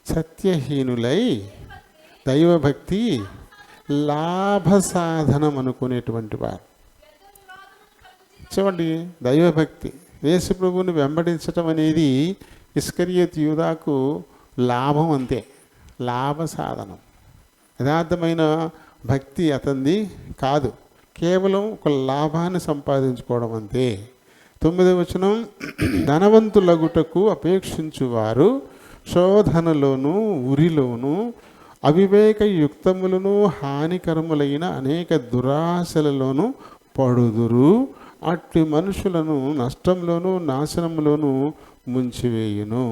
సత్యహీనులై దైవభక్తి లాభ సాధనం అనుకునేటువంటి వారు. చూడండి, దైవభక్తి యేసు ప్రభువుని వెంబడించటం అనేది ఇస్కరియోతు యూదాకు లాభం, అంతే, లాభ సాధనం. యథార్థమైన భక్తి అతనిది కాదు, కేవలం ఒక లాభాన్ని సంపాదించుకోవడం అంతే. 9వ వచనం, ధనవంతులగుటకు అపేక్షించువారు శోధనలోను ఉరిలోను అవివేక యుక్తములను హానికరములైన అనేక దురాశలలోను పడుదురు. అట్టి మనుషులను నష్టంలోను నాశనంలోను ముంచివేయును.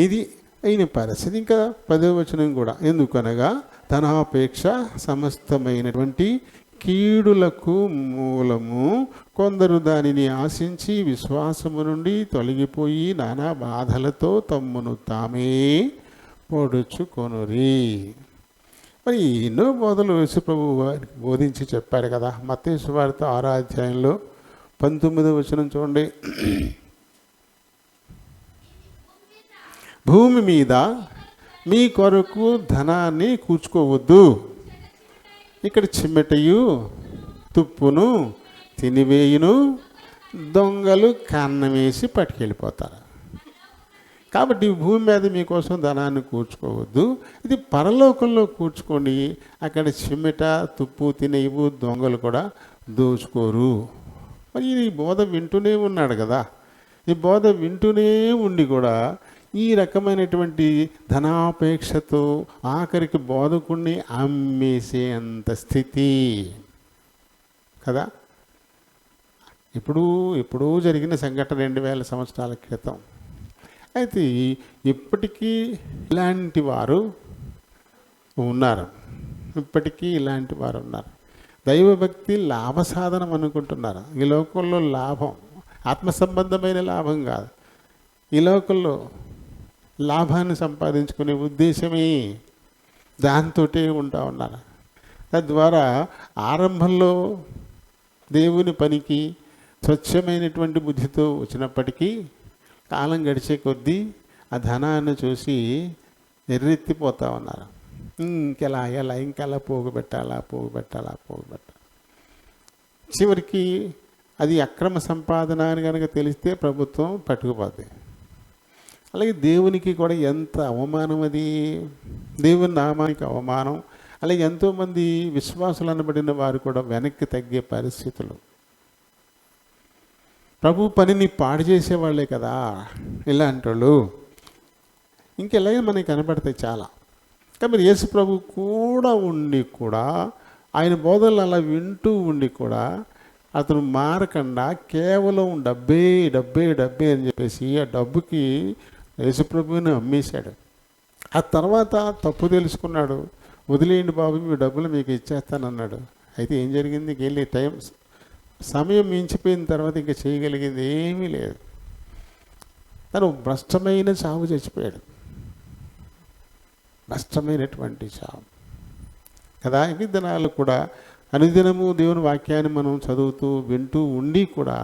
ఇది అయిన పరిస్థితి. ఇంకా 10వ వచనం కూడా, ఎందుకనగా ధనాపేక్ష సమస్తమైనటువంటి కీడులకు మూలము, కొందరు దానిని ఆశించి విశ్వాసము నుండి తొలగిపోయి నానా బాధలతో తమ్మును తామే పొడుచుకొనురి. మరి ఎన్నో బోధలు యేసుప్రభు బోధించి చెప్పాడు కదా. మత్తయి సువార్త 6వ అధ్యాయంలో 19వ వచనం చూడండి. భూమి మీద మీ కొరకు ధనాన్ని కూర్చుకోవద్దు, ఇక్కడ చిమ్మెటయు తుప్పును తినివేయును దొంగలు కన్నం వేసి పట్టుకెళ్ళిపోతారు. కాబట్టి భూమి మీద మీకోసం ధనాన్ని కూర్చుకోవద్దు, ఇది పరలోకంలో కూర్చుకోండి, అక్కడ చిమ్మెట తుప్పు తినేవు దొంగలు కూడా దోచుకోరు. మరి ఈ బోధ వింటూనే ఉన్నాడు కదా. ఈ బోధ వింటూనే ఉండి కూడా ఈ రకమైనటువంటి ధనాపేక్షతో ఆఖరికి బోధకుడిని అమ్మేసే అంత స్థితి కదా. ఎప్పుడూ జరిగిన సంఘటన 2000 సంవత్సరాల క్రితం. అయితే ఇప్పటికీ ఇలాంటి వారు ఉన్నారు. దైవభక్తి లాభ సాధనం అనుకుంటున్నారు. ఈ లోకంలో లాభం ఆత్మ సంబంధమైన లాభం కాదు, ఈ లోకంలో లాభాన్ని సంపాదించుకునే ఉద్దేశమే దాంతోటే ఉంటా ఉన్నారు. తద్వారా ఆరంభంలో దేవుని పనికి స్వచ్ఛమైనటువంటి బుద్ధితో వచ్చినప్పటికీ కాలం గడిచే కొద్దీ ఆ ధనాన్ని చూసి ఎర్రెత్తిపోతూ ఉన్నారు. ఇంకెలా పోగుబెట్టాలా. చివరికి అది అక్రమ సంపాదన అని కనుక తెలిస్తే ప్రభుత్వం పట్టుకుపోద్ది. అలాగే దేవునికి కూడా ఎంత అవమానం, అది దేవుని నామానికి అవమానం. అలాగే ఎంతోమంది విశ్వాసులు అనబడిన వారు కూడా వెనక్కి తగ్గే పరిస్థితులు. ప్రభు పనిని పాడు చేసేవాళ్లే కదా ఇలాంటి వాళ్ళు. ఇంకెలాగే మనకి కనబడతాయి చాలా. కాబట్టి యేసు ప్రభు కూడా ఉండి కూడా, ఆయన బోధనలు అలా వింటూ ఉండి కూడా అతను మారకుండా కేవలం డబ్బే అని చెప్పేసి ఆ డబ్బుకి యేసుప్రభుని అమ్మేశాడు. ఆ తర్వాత తప్పు తెలుసుకున్నాడు. వదిలేయండి బాబు, మీ డబ్బులు మీకు ఇచ్చేస్తానన్నాడు. అయితే ఏం జరిగింది? వెళ్ళి సమయం మించిపోయిన తర్వాత ఇంకా చేయగలిగింది ఏమీ లేదు. తను భ్రష్టమైన చావు చచ్చిపోయాడు. భ్రష్టమైనటువంటి చావు కదా. ఈ దినాలు కూడా అనుదినము దేవుని వాక్యాన్ని మనం చదువుతూ వింటూ ఉండి కూడా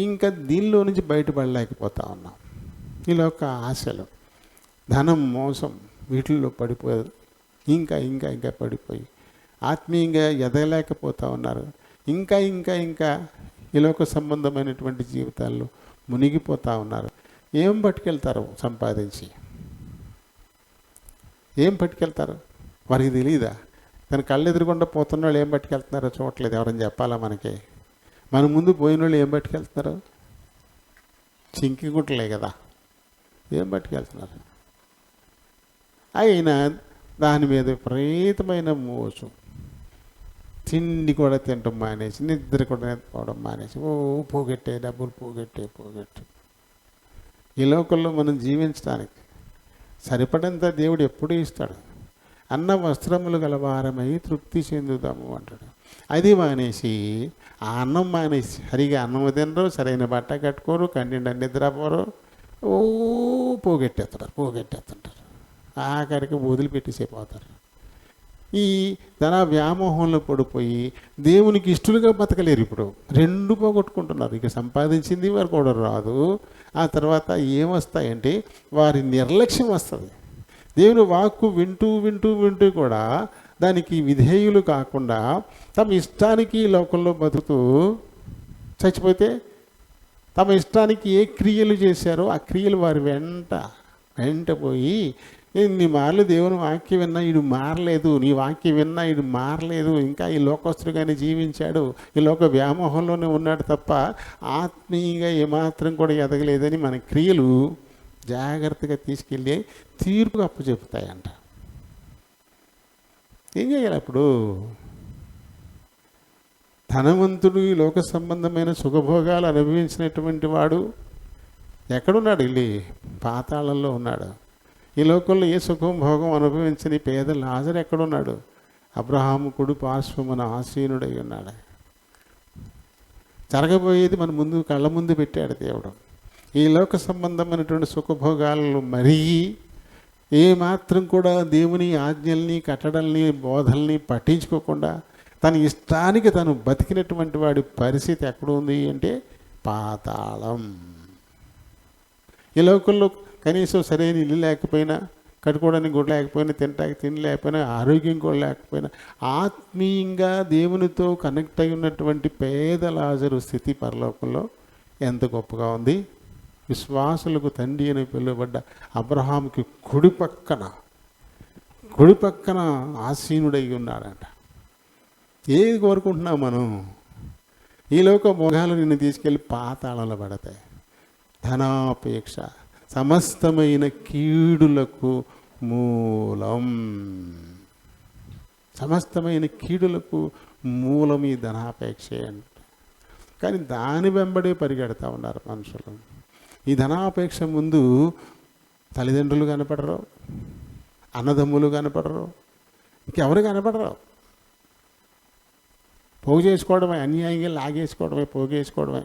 ఇంకా దీనిలో నుంచి బయటపడలేకపోతా ఉన్నాం. ఈలోక ఆశలు, ధనం, మోసం, వీటిల్లో పడిపోయారు. ఇంకా పడిపోయి ఆత్మీయంగా ఎదగలేకపోతూ ఉన్నారు. ఇంకా ఈలోక సంబంధమైనటువంటి జీవితాల్లో మునిగిపోతూ ఉన్నారు. ఏం పట్టుకెళ్తారు సంపాదించి? ఏం పట్టుకెళ్తారు? వారికి తెలియదా? తన కళ్ళు ఎదురుకుండా పోతున్న వాళ్ళు ఏం పట్టుకెళ్తున్నారో చూడట్లేదు. ఎవరైనా చెప్పాలా మనకి? మన ముందు పోయిన వాళ్ళు ఏం పట్టుకెళ్తున్నారు? చింకి గుట్టలే కదా. ఏం పట్టుకెళ్తున్నారు? అయినా దాని మీద విపరీతమైన మోజు. తిండి కూడా తినడం మానేసి, నిద్ర కూడా నిద్రపోవడం మానేసి, పోగొట్టే డబ్బులు పోగొట్టే. ఈ లోకంలో మనం జీవించడానికి సరిపడంత దేవుడు ఎప్పుడూ ఇస్తాడు. అన్న వస్త్రములు గలవారమై తృప్తి చెందుదాము అంటాడు. అది మానేసి, ఆ అన్నం మానేసి సరిగా అన్నం తినరు, సరైన బట్ట కట్టుకోరు, కంటిండ నిద్రపోరు, పోగొట్టేస్తుంటారు. ఆఖరికి వదిలిపెట్టేసిపోతారు. ఈ ధన వ్యామోహంలో పడిపోయి దేవునికి ఇష్టలుగా బతకలేరు. ఇప్పుడు రెండు పోగొట్టుకుంటున్నారు. ఇక సంపాదించింది వారు కూడా రాదు. ఆ తర్వాత ఏమొస్తాయంటే వారి నిర్లక్ష్యం వస్తుంది. దేవుని వాక్కు వింటూ కూడా దానికి విధేయులు కాకుండా తమ ఇష్టానికి లోకంలో బతుకుతూ చచ్చిపోతే, తమ ఇష్టానికి ఏ క్రియలు చేశారో ఆ క్రియలు వారి వెంట పోయి, ఇన్ని మార్లు దేవుని వాక్యం విన్నా ఈడు మారలేదు, నీ వాక్యం విన్నా ఈడు మారలేదు, ఇంకా ఈ లోకస్తుడిగానే జీవించాడు, ఈ లోక వ్యామోహంలోనే ఉన్నాడు తప్ప ఆత్మీయంగా ఏమాత్రం కూడా ఎదగలేదని మన క్రియలు జాగ్రత్తగా తీసుకెళ్ళి తీర్పుగా అప్పచెపుతాయంట. ఏం చేయాలి అప్పుడు? ధనవంతుడు ఈ లోక సంబంధమైన సుఖభోగాలు అనుభవించినటువంటి వాడు ఎక్కడున్నాడు? వెళ్ళి పాతాళంలో ఉన్నాడు. ఈ లోకంలో ఏ సుఖం భోగం అనుభవించని పేద లాజరు ఎక్కడున్నాడు? అబ్రహాము కుడి పార్శ్వమున ఆసీనుడై ఉన్నాడు. జరగబోయేది మన ముందు కళ్ళ ముందు పెట్టాడు దేవుడు. ఈ లోక సంబంధమైనటువంటి సుఖభోగాలను మరీ ఏమాత్రం కూడా దేవుని ఆజ్ఞల్ని, కట్టడల్ని, బోధల్ని పట్టించుకోకుండా తన ఇష్టానికి తను బతికినటువంటి వాడి పరిస్థితి ఎక్కడుంది అంటే పాతాళం. ఈ లోకంలో కనీసం సరైన ఇల్లు లేకపోయినా, కట్టుకోవడానికి గుడ్డ లేకపోయినా, తినడానికి తిండి లేకపోయినా, ఆరోగ్యం కూడా లేకపోయినా, ఆత్మీయంగా దేవునితో కనెక్ట్ అయి ఉన్నటువంటి పేద లాజరు స్థితి పరలోకంలో ఎంత గొప్పగా ఉంది. విశ్వాసులకు తండ్రి అని పిలువబడ్డ అబ్రహాముకి కుడి పక్కన ఆసీనుడై ఉన్నాడంట. ఏది కోరుకుంటున్నాం మనం? ఈ లోక మోగాలు నిన్ను తీసుకెళ్ళి పాతాళంలో పడతాయి. ధనాపేక్ష సమస్తమైన కీడులకు మూలం. సమస్తమైన కీడులకు మూలం ఈ ధనాపేక్షే అంట. కానీ దాని వెంబడే పరిగెడతా ఉన్నారు మనుషులు. ఈ ధనాపేక్ష ముందు తల్లిదండ్రులు కనపడరు, అన్నదమ్ములు కనపడరు, ఇంకెవరు కనపడరు. పోగు చేసుకోవడమే, అన్యాయంగా లాగేసుకోవడమే, పోగేసుకోవడమే.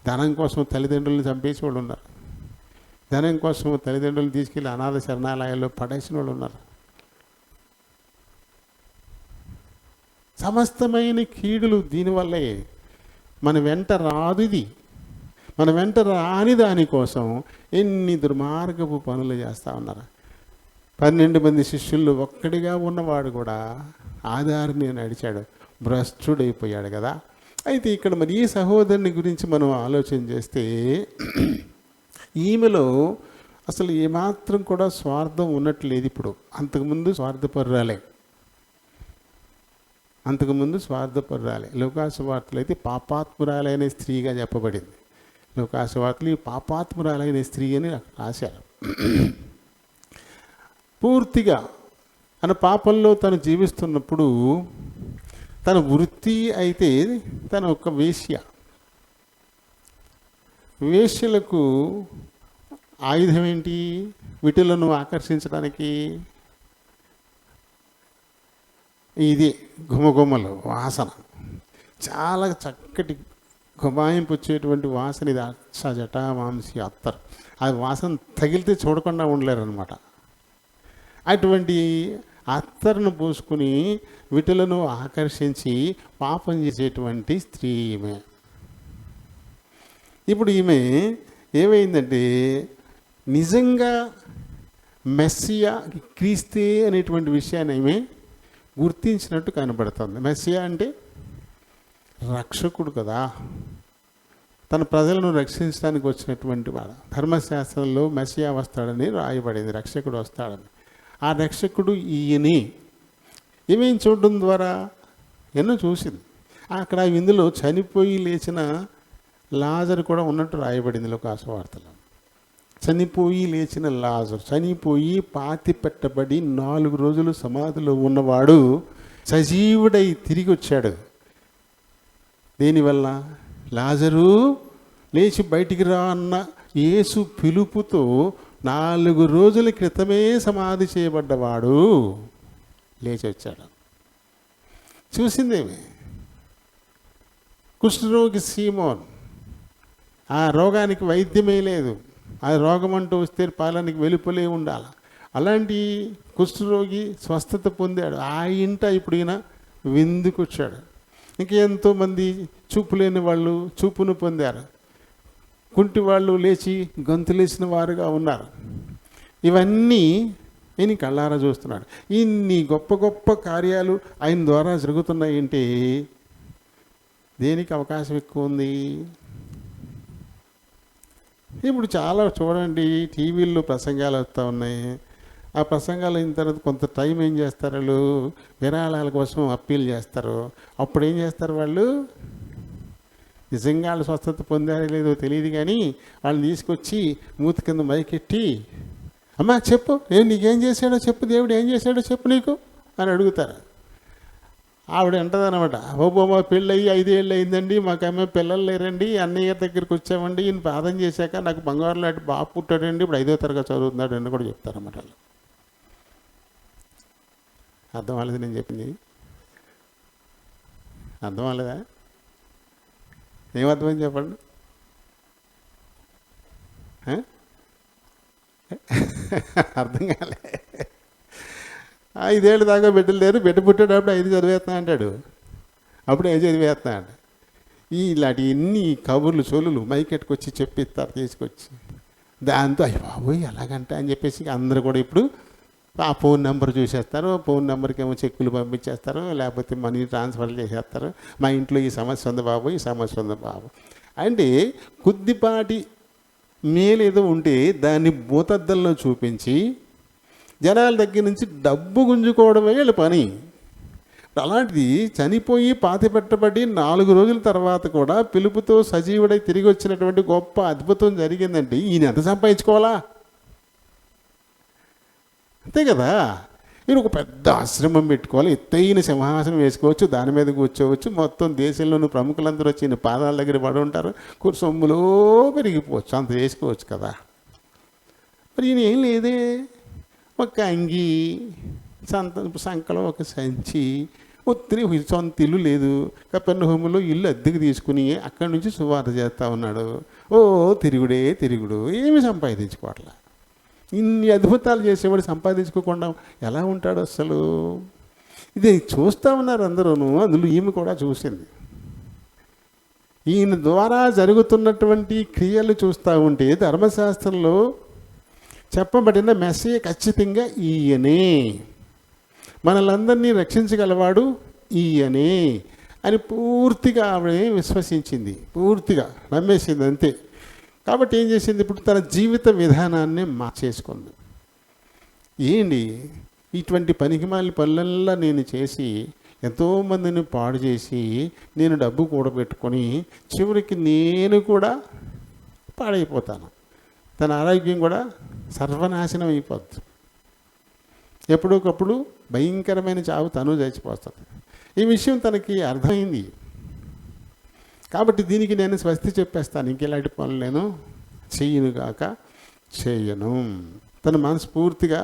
ధనం కోసం తల్లిదండ్రులను చంపేసి వాళ్ళు ఉన్నారు. ధనం కోసం తల్లిదండ్రులను తీసుకెళ్ళి అనాథ శరణాలయాల్లో పడేసిన వాళ్ళు ఉన్నారు. సమస్తమైన కీడులు దీనివల్లే. మన వెంట రాదు ఇది. మన వెంట రాని దానికోసం ఎన్ని దుర్మార్గపు పనులు చేస్తూ ఉన్నారు. 12 మంది శిష్యుల్లో ఒక్కడిగా ఉన్నవాడు కూడా ఆధారిని నడిచాడు, భ్రష్టుడైపోయాడు కదా. అయితే ఇక్కడ మరి ఈ సహోదరుని గురించి మనం ఆలోచన చేస్తే, ఈమెలో అసలు ఏమాత్రం కూడా స్వార్థం ఉన్నట్లేదు. ఇప్పుడు అంతకుముందు స్వార్థపరురాలే. లోకాసు వార్తలు అయితే పాపాత్మురాలైన స్త్రీగా చెప్పబడింది. లోకాసు వార్తలు ఈ పాపాత్మురాలైన స్త్రీ అని రాశారు. పూర్తిగా తన పాపంలో తను జీవిస్తున్నప్పుడు తన వృత్తి అయితే తన ఒక వేశ్యలకు ఆయుధం ఏంటి? వీటిలను ఆకర్షించడానికి ఇది గుమగుమలు వాసన, చాలా చక్కటి గుమాయింపు వచ్చేటువంటి వాసన. ఇది జటా మాంసి అత్తర్. ఆ వాసన తగిలితే చూడకుండా ఉండలేరనమాట. అటువంటి అత్తర్ను పూసుకుని వీటిలను ఆకర్షించి పాపం చేసేటువంటి స్త్రీ ఈమె. ఇప్పుడు ఈమె ఏమైందంటే నిజంగా మెస్సియా క్రీస్తే అనేటువంటి విషయాన్ని ఈమె గుర్తించినట్టు కనబడుతుంది. మెస్సియా అంటే రక్షకుడు కదా, తన ప్రజలను రక్షించడానికి వచ్చినటువంటి వాడు. ధర్మశాస్త్రంలో మెస్సియా వస్తాడని రాయబడింది, రక్షకుడు వస్తాడని. ఆ రక్షకుడు ఈయనే. ఏమేం చూడడం ద్వారా ఎన్నో చూసింది. అక్కడ ఇందులో చనిపోయి లేచిన లాజరు కూడా ఉన్నట్టు రాయబడింది లోకాసు వార్తలో. చనిపోయి లేచిన లాజరు, చనిపోయి పాతి పెట్టబడి 4 రోజులు సమాధిలో ఉన్నవాడు సజీవుడై తిరిగి వచ్చాడు. దేనివల్ల? లాజరు లేచి బయటికి రా అన్న యేసు పిలుపుతో 4 రోజుల క్రితమే సమాధి చేయబడ్డవాడు లేచి వచ్చాడు. చూసిందేమి? కుష్ఠరోగి సీమోన్, ఆ రోగానికి వైద్యమే లేదు. ఆ రోగం అంటూ వస్తే పాలనకి వెలుపలే ఉండాలి. అలాంటి కుష్ఠరోగి స్వస్థత పొందాడు. ఆ ఇంట ఇప్పుడు ఈయన విందుకొచ్చాడు. ఇంక ఎంతోమంది చూపు లేని వాళ్ళు చూపును పొందారు. కుంటి వాళ్ళు లేచి గొంతులేసిన వారుగా ఉన్నారు. ఇవన్నీ నేను కళ్ళారా చూస్తున్నాడు. ఇన్ని గొప్ప గొప్ప కార్యాలు ఆయన ద్వారా జరుగుతున్నాయంటే దేనికి అవకాశం ఎక్కువ ఉంది? ఇప్పుడు చాలా చూడండి, టీవీల్లో ప్రసంగాలు వస్తూ ఉన్నాయి. ఆ ప్రసంగాలు అయిన తర్వాత కొంత టైం ఏం చేస్తారు వాళ్ళు? విరాళాల కోసం అప్పీల్ చేస్తారు. అప్పుడు ఏం చేస్తారు వాళ్ళు? నిజంగా వాళ్ళు స్వస్థత పొందారో లేదో తెలియదు, కానీ వాళ్ళని తీసుకొచ్చి మూతి కింద మైకెట్టి, అమ్మా చెప్పు, నీకేం చేశాడో చెప్పు, దేవుడు ఏం చేశాడో చెప్పు నీకు అని అడుగుతారు. ఆవిడ అంటదనమాట, మా పెళ్ళి 5 ఏళ్ళు అయిందండి, మాకు అమ్మాయి పిల్లలు లేరండి, అన్నయ్య దగ్గరికి వచ్చామండి, ఈయన ప్రార్థన చేశాక నాకు బంగారు లాంటి బాబు పుట్టాడండి, ఇప్పుడు 5వ తరగతి చదువుతున్నాడు అని కూడా చెప్తారన్నమాట. వాళ్ళు అర్థం అవ్వలేదు నేను చెప్పింది? అర్థం అవ్వలేదా? ఏమర్థమైంది చెప్పండి? అర్థం కాలే. 5 ఏళ్ళు దాకా బిడ్డలు లేరు, బిడ్డ పుట్టేటప్పుడు 5 చదివేస్తున్నా అంటాడు, అప్పుడు ఏం చదివేస్తున్నా అంట. ఇలాంటి ఎన్ని కబుర్లు చోలులు మైకెట్టుకొచ్చి చెప్పిస్తారు తీసుకొచ్చి. దాంతో అయ్యి బాబోయ్ ఎలాగంట అని చెప్పేసి అందరూ కూడా ఇప్పుడు ఆ ఫోన్ నెంబర్ చూసేస్తారు. ఫోన్ నెంబర్కి ఏమో చెక్కులు పంపించేస్తారు, లేకపోతే మనీ ట్రాన్స్ఫర్ చేసేస్తారు. మా ఇంట్లో ఈ సమస్య ఉంది బాబు, ఈ సమస్య ఉంది బాబు అంటే కొద్దిపాటి మేలేదో ఉంటే దాన్ని భూతద్దంలో చూపించి జనాల దగ్గర నుంచి డబ్బు గుంజుకోవడమే వీళ్ళ పని. అలాంటిది చనిపోయి పాతి పెట్టబడి 4 రోజుల తర్వాత కూడా పిలుపుతో సజీవుడై తిరిగి వచ్చినటువంటి గొప్ప అద్భుతం జరిగిందంటే ఈయన ఎంత సంపాదించుకోవాలా? అంతే కదా. మీరు ఒక పెద్ద ఆశ్రమం పెట్టుకోవాలి, ఎత్తైన సింహాసనం వేసుకోవచ్చు, దాని మీద కూర్చోవచ్చు, మొత్తం దేశంలోని ప్రముఖులందరూ వచ్చి ఈయన పాదాల దగ్గర పడి ఉంటారు, సొమ్ములో పెరిగిపోవచ్చు, అంత వేసుకోవచ్చు కదా. మరి ఈయన ఏం లేదే, ఒక అంగి, సంకలో ఒక సంచి, ఒత్తిడి సొంత ఇల్లు లేదు, కపెర్నహూములో ఇల్లు అద్దెకి తీసుకుని అక్కడి నుంచి సువార్త చేస్తూ ఉన్నాడు. తిరుగుడే తిరుగుడు, ఏమి సంపాదించుకోవట్లా. ఇన్ని అద్భుతాలు చేసేవాడు సంపాదించుకోకుండా ఎలా ఉంటాడు అసలు? ఇది చూస్తూ ఉన్నారు అందరూను, అందులో ఈమె కూడా చూసింది. ఈయన ద్వారా జరుగుతున్నటువంటి క్రియలు చూస్తూ ఉంటే ధర్మశాస్త్రంలో చెప్పబడిన మెస్సేజ్ ఖచ్చితంగా ఈయనే, మనలందరినీ రక్షించగలవాడు ఈయనే అని పూర్తిగా ఆవిడ విశ్వసించింది, పూర్తిగా నమ్మేసింది అంతే. కాబట్టి ఏం చేసింది? ఇప్పుడు తన జీవిత విధానాన్ని మార్చేసుకుంది. ఏంటి ఇటువంటి పనికిమాలిన పనులల్లా నేను చేసి ఎంతోమందిని పాడు చేసి నేను డబ్బు కూడబెట్టుకొని చివరికి నేను కూడా పాడైపోతాను, తన ఆరోగ్యం కూడా సర్వనాశనం అయిపోద్ది, ఎప్పుడొకప్పుడు భయంకరమైన చావు తను చచ్చిపోతుంది. ఈ విషయం తనకి అర్థమైంది. కాబట్టి దీనికి నేను స్వస్తి చెప్పేస్తాను, ఇంకెలాంటి పనులు నేను చేయను. తన మనసు పూర్తిగా,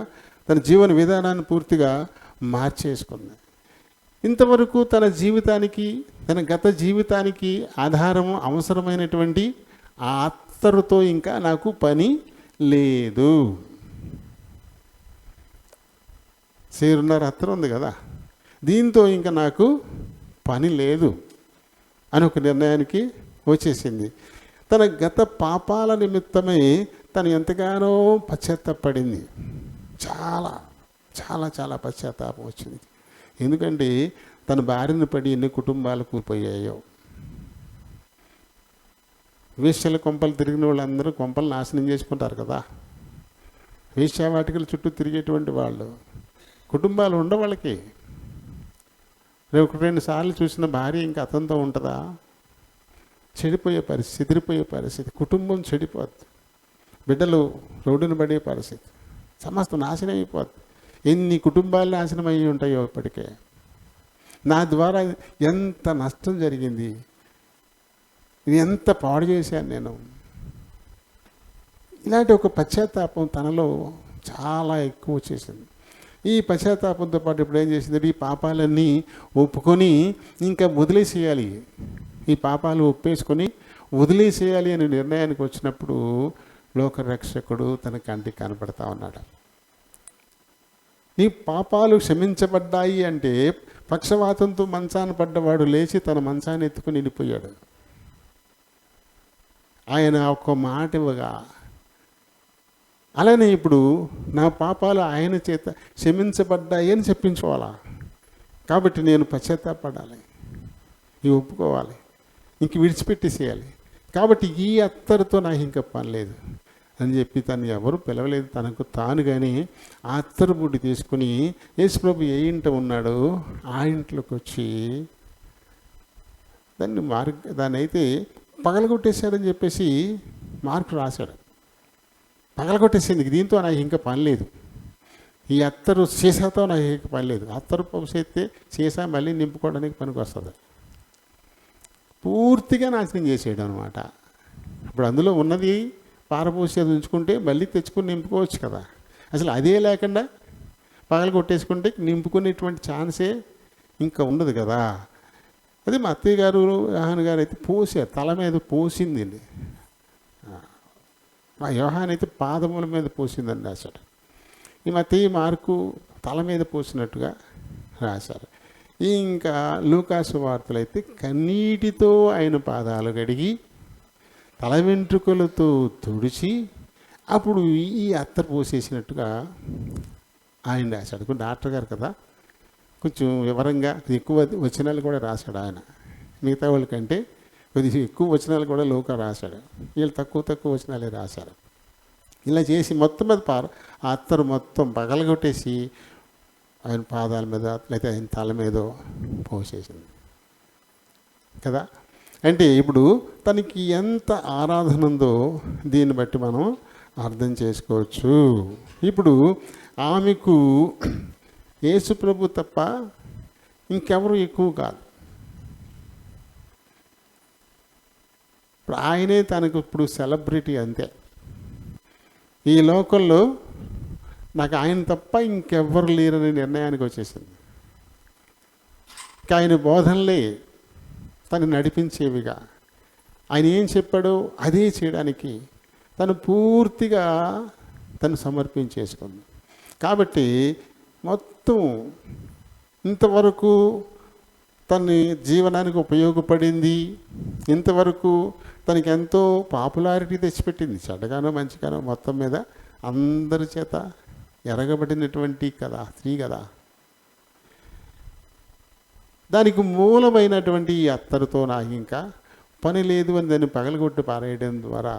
తన జీవన విధానాన్ని పూర్తిగా మార్చేసుకుంది. ఇంతవరకు తన జీవితానికి, తన గత జీవితానికి ఆధారము అవసరమైనటువంటి ఆ అత్తరుతో ఇంకా నాకు పని లేదు. సేరున్నర అత్తరు ఉంది కదా, దీంతో ఇంకా నాకు పని లేదు అని ఒక నిర్ణయానికి వచ్చేసింది. తన గత పాపాల నిమిత్తమై తను ఎంతగానో పశ్చాత్తాపడింది. చాలా చాలా చాలా పశ్చాత్తాపం వచ్చింది. ఎందుకంటే తన బారిన పడి ఎన్ని కుటుంబాలు కూలిపోయాయో. వేశ్యల కొంపలు తిరిగిన వాళ్ళందరూ కొంపలు నాశనం చేసుకుంటారు కదా. వేశ్యావాటికల చుట్టూ తిరిగేటువంటి వాళ్ళు కుటుంబాలు ఉండవు వాళ్ళకి. రేపు 2 సార్లు చూసిన భార్య ఇంకా అతనితో ఉంటుందా? చెడిపోయే పరిస్థితి, చెదిరిపోయే పరిస్థితి, కుటుంబం చెడిపోద్ది, బిడ్డలు రోడ్డున పడే పరిస్థితి, సమస్త నాశనం అయిపోద్ది. ఎన్ని కుటుంబాలు నాశనం అయ్యి ఉంటాయో ఇప్పటికే. నా ద్వారా ఎంత నష్టం జరిగింది, ఇది ఎంత పాడు చేశాను నేను. ఇలాంటి ఒక పశ్చాత్తాపం తనలో చాలా ఎక్కువ వచ్చేసింది. ఈ పశ్చాత్తాపంతో పాటు ఇప్పుడు ఏం చేసింది, ఈ పాపాలన్నీ ఒప్పుకొని ఇంకా వదిలేసేయాలి, ఈ పాపాలు ఒప్పేసుకొని వదిలేసేయాలి అనే నిర్ణయానికి వచ్చినప్పుడు లోకరక్షకుడు తన కంటికి కనపడతా ఉన్నాడు. నీ పాపాలు క్షమించబడ్డాయి అంటే పక్షవాతంతో మంచాన పడ్డవాడు లేచి తన మంచాన్ని ఎత్తుకుని వెళ్ళిపోయాడు. ఆయన ఒక్క మాట ఇవ్వగా, అలానే ఇప్పుడు నా పాపాలు ఆయన చేత క్షమించబడ్డాయి అని చెప్పించుకోవాలా. కాబట్టి నేను పశ్చాత్తాపడాలి, ఇవి ఒప్పుకోవాలి, ఇంక విడిచిపెట్టేసేయాలి. కాబట్టి ఈ అత్తరుతో నాకు ఇంకా పని లేదు అని చెప్పి తను ఎవరు పిలవలేదు, తనకు తాను కానీ ఆ అత్తరు బుడ్డి తీసుకుని యేసుప్రభు ఏ ఇంట ఉన్నాడో ఆ ఇంట్లోకి వచ్చి దాన్ని అయితే పగలగొట్టేశాడని చెప్పేసి మార్కు రాశాడు. పగలగొట్టేసింది, దీంతో నాకు ఇంకా పని లేదు, ఈ అత్తరు సీసాతో నాకు ఇంకా పని లేదు. అత్తరు పోసేస్తే సీసా మళ్ళీ నింపుకోవడానికి పనికి వస్తుంది. పూర్తిగా నాశనం చేసేయడం అనమాట. ఇప్పుడు అందులో ఉన్నది పారపోసేది ఉంచుకుంటే మళ్ళీ తెచ్చుకొని నింపుకోవచ్చు కదా. అసలు అదే లేకుండా పగలు కొట్టేసుకుంటే నింపుకునేటువంటి ఛాన్సే ఇంకా ఉండదు కదా. అదే మా అత్తయ్య గారు యోహాన్ గారు అయితే పోసారు, తల మీద పోసిందండి. మా యోహాన్ అయితే పాదముల మీద పోసిందని రాశాడు. ఈ మత్తయి మార్కు తల మీద పోసినట్టుగా రాశారు. ఇంకా లూకాసు వార్తలు అయితే కన్నీటితో ఆయన పాదాలు కడిగి తల వెంట్రుకలతో తుడిచి అప్పుడు ఈ అత్తరు పోసేసినట్టుగా ఆయన రాశాడు. కొంచెం డాక్టర్ గారు కదా, కొంచెం వివరంగా ఎక్కువ వచనాలు కూడా రాశాడు ఆయన. మిగతా వాళ్ళకంటే కొద్దిగా ఎక్కువ వచనాలు కూడా లూకా రాశాడు, వీళ్ళు తక్కువ వచనాలే రాశారు. ఇలా చేసి మొత్తం మీద ఆ అత్తరు మొత్తం పగలగొట్టేసి ఆయన పాదాల మీద లేకపోతే ఆయన తల మీద పోసేసింది కదా. అంటే ఇప్పుడు తనకి ఎంత ఆరాధన ఉందో దీన్ని బట్టి మనం అర్థం చేసుకోవచ్చు. ఇప్పుడు ఆమెకు యేసు ప్రభు తప్ప ఇంకెవరు ఎక్కువ కాదు. ఇప్పుడు ఆయనే తనకు ఇప్పుడు సెలబ్రిటీ అంతే. ఈ లోకంలో నాకు ఆయన తప్ప ఇంకెవ్వరు లేరనే నిర్ణయానికి వచ్చేసింది. ఆయన బోధనలే తను నడిపించేవిగా, ఆయన ఏం చెప్పాడో అదే చేయడానికి తను పూర్తిగా తను సమర్పించేసుకుంది. కాబట్టి మొత్తం ఇంతవరకు తన జీవనానికి ఉపయోగపడింది, ఇంతవరకు తనకి ఎంతో పాపులారిటీ తెచ్చిపెట్టింది, చెడ్డగానో మంచిగానో మొత్తం మీద అందరి చేత ఎరగబడినటువంటి కదా స్త్రీ కదా. దానికి మూలమైనటువంటి ఈ అత్తరుతో నాకు ఇంకా పని లేదు అని దాన్ని పగలగొట్టి పారేయడం ద్వారా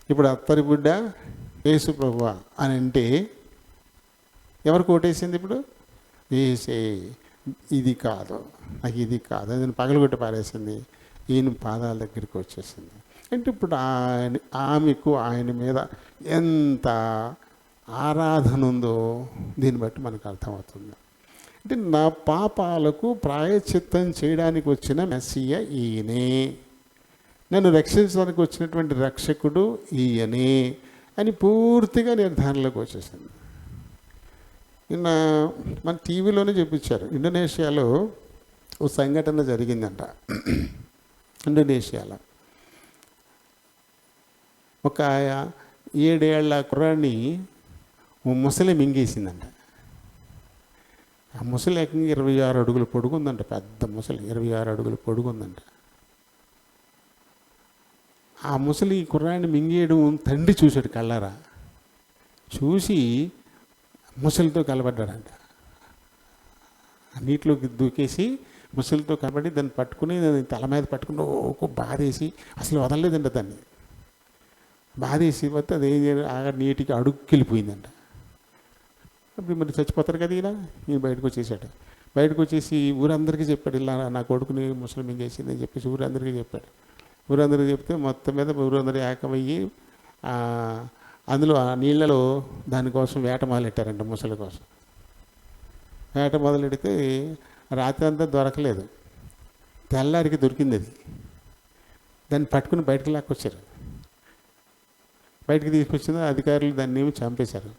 ఇప్పుడు అత్తరి బిడ్డ యేసు ప్రభువా అని అంటే ఎవరికి ఓటేసింది? ఇప్పుడు వేసే ఇది కాదు, నాకు ఇది కాదు, అది పగలగొట్టి పారేసింది. ఈయన పాదాల దగ్గరికి వచ్చేసింది. అంటే ఇప్పుడు ఆమెకు ఆయన మీద ఎంత ఆరాధన ఉందో దీన్ని బట్టి మనకు అర్థమవుతుంది. అంటే నా పాపాలకు ప్రాయశ్చిత్తం చేయడానికి వచ్చిన మెస్సియ ఈయనే, నన్ను రక్షించడానికి వచ్చినటువంటి రక్షకుడు ఈయనే అని పూర్తిగా నిర్ధారణలోకి వచ్చేసింది. నిన్న మన టీవీలోనే చూపించారు, ఇండోనేషియాలో ఓ సంఘటన జరిగిందంట. ఇండోనేషియాలో ఒక 7 ఏళ్ల కుర్రాడిని ఓ ముసలి మింగేసిందంట. ఆ ముసలి ఏకంగా 26 అడుగులు పొడుగుందంట, పెద్ద ముసలి 26 అడుగులు పొడుగుందంట. ఆ ముసలి కుర్రాడిని మింగేయడం తండ్రి చూశాడు కళ్ళారా, చూసి ముసలితో కలబడ్డాడంట. నీటిలోకి దూకేసి ముసలితో కనబడి దాన్ని పట్టుకుని తల మీద పట్టుకుని ఓ బాధేసి అసలు వదలలేదంట దాన్ని. బాధేసి పోతే అది నీటికి అడుక్కెళ్ళిపోయిందంట. అప్పుడు మరి చచ్చిపోతారు కదా ఈయన బయటకు వచ్చేసాడు. బయటకు వచ్చేసి ఊరందరికీ చెప్పాడు, ఇలా నా కొడుకుని ముసలిం చేసిందని చెప్పేసి ఊరందరికీ చెప్పాడు. ఊరందరికీ చెప్తే మొత్తం మీద ఊరందరూ ఏకమయ్యి అందులో ఆ నీళ్ళలో దానికోసం వేట మొదలెట్టారంట. ముసలి కోసం వేట మొదలెడితే రాత్రి అంతా దొరకలేదు. తెల్లారికి దొరికింది. అది దాన్ని పట్టుకుని బయటకు లాక్కొచ్చారు. బయటికి తీసుకొచ్చిన అధికారులు దాన్ని ఏమి చంపేశారు.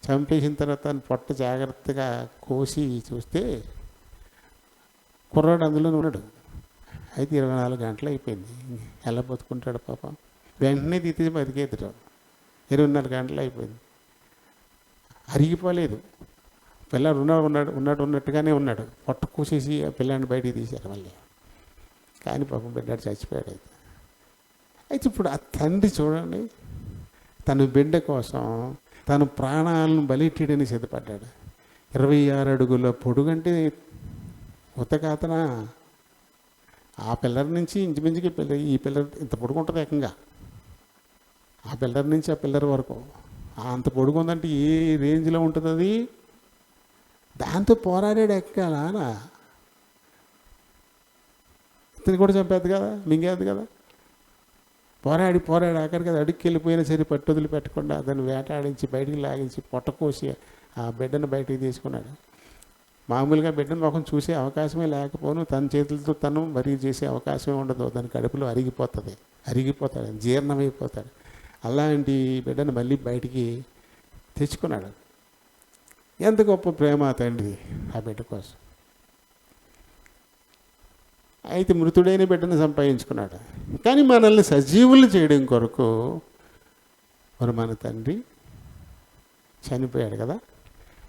చంపేసిన తర్వాత పొట్ట జాగ్రత్తగా కోసి చూస్తే కుర్రాడు అందులోనే ఉన్నాడు. అయితే 24 గంటలు అయిపోయింది. ఎలా బతుకుంటాడు పాపం. వెంటనే తీసి బతికేద్దరు. 24 గంటలు అయిపోయింది. అరిగిపోలేదు. పిల్లాడు ఉన్నట్టుగానే ఉన్నాడు. పొట్ట కోసేసి ఆ పిల్లాడిని బయటికి తీశారు మళ్ళీ. కానీ పాపం బిడ్డాడు చచ్చిపోయాడు. అయితే ఇప్పుడు ఆ తండ్రి చూడండి, తన బిడ్డ కోసం తను ప్రాణాలను బలిటీడని సిద్ధపడ్డాడు. 26 అడుగుల పొడుగంటే ఉత్తకాతన. ఆ పిల్లర్ నుంచి ఇంచుమించుకి ఈ పిల్లర్ ఇంత పొడుగుంటుంది ఏకంగా. ఆ పిల్లర్ నుంచి ఆ పిల్లర్ వరకు అంత పొడుగు ఉందంటే ఏ రేంజ్లో ఉంటుంది అది. దాంతో పోరాడాడు ఎక్కాలా. ఇతను కూడా చంపేది కదా, మింగేది కదా. పోరాడి ఆఖరికి అది అడుక్కి వెళ్ళిపోయినా సరే పట్టుదలు పెట్టకుండా దాన్ని వేటాడించి బయటికి లాగించి పొట్ట కోసి ఆ బిడ్డను బయటికి తీసుకున్నాడు. మామూలుగా బిడ్డను ముఖం చూసే అవకాశమే లేకపోను, తన చేతులతో తను మరీ చేసే అవకాశమే ఉండదు. దాని కడుపులో అరిగిపోతాడు, జీర్ణమైపోతాడు. అలాంటి బిడ్డను మళ్ళీ బయటికి తెచ్చుకున్నాడు. ఎంత గొప్ప ప్రేమ తండ్రి ఆ బిడ్డ కోసం. అయితే మృతుడైన బిడ్డను సంపాదించుకున్నాడు. కానీ మనల్ని సజీవులు చేయడం కొరకు మరి మన తండ్రి చనిపోయాడు కదా.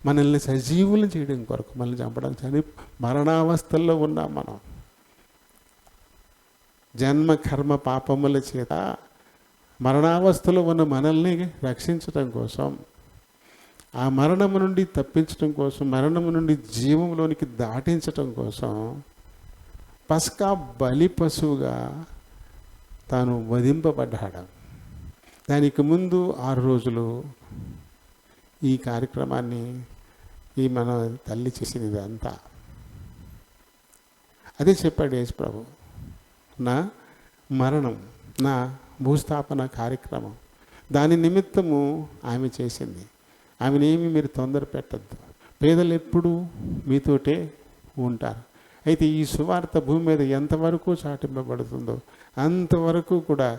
మనల్ని సజీవులు చేయడం కొరకు, మనల్ని చంపడం మరణావస్థల్లో ఉన్నాం మనం. జన్మ కర్మ పాపముల చేత మరణావస్థలో ఉన్న మనల్ని రక్షించడం కోసం, ఆ మరణము నుండి తప్పించడం కోసం, మరణము నుండి జీవంలోనికి దాటించటం కోసం పస్కా బలి పశువుగా తాను వధింపబడ్డాడు. దానికి ముందు 6 రోజులు ఈ కార్యక్రమాన్ని మన తల్లి చేసినది అంతా. అదే చెప్పాడు యేసు ప్రభు, నా మరణం, నా భూస్థాపన కార్యక్రమం, దాని నిమిత్తము ఆమె చేసింది. ఆమెనేమి మీరు తొందర పెట్టద్దు. పేదలు ఎప్పుడూ మీతోటే ఉంటారు. అయితే ఈ సువార్త భూమి మీద ఎంతవరకు చాటింపబడుతుందో అంతవరకు కూడా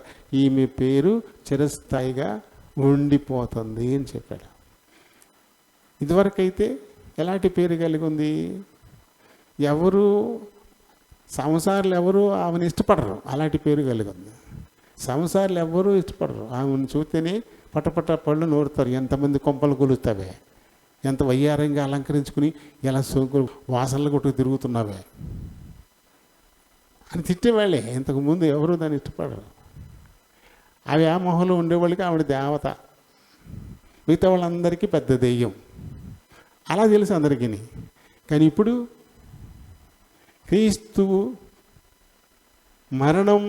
ఈమె పేరు చిరస్థాయిగా ఉండిపోతుంది అని చెప్పాడు. ఇదివరకైతే ఎలాంటి పేరు కలిగి ఉంది? సంసారులు ఎవరు ఆమెను ఇష్టపడరు, అలాంటి పేరు కలిగి ఉంది. సంసారులు ఎవరూ ఇష్టపడరు. ఆమెను చూస్తేనే పటపట పళ్ళు నూరుతారు. ఎంతమంది కొంపలు కొలుస్తావే, ఎంత వయ్యారంగా అలంకరించుకుని ఎలా సోకులు వాసనలు కొట్టుకు తిరుగుతున్నావే అని తిట్టేవాళ్ళే. ఇంతకుముందు ఎవరు దాన్ని ఇష్టపడరు. అవి ఆ మొహంలో ఉండేవాళ్ళకి ఆవిడ దేవత, మిగతా వాళ్ళందరికీ పెద్ద దెయ్యం, అలా తెలుసు అందరికీ. కానీ ఇప్పుడు క్రీస్తువు మరణం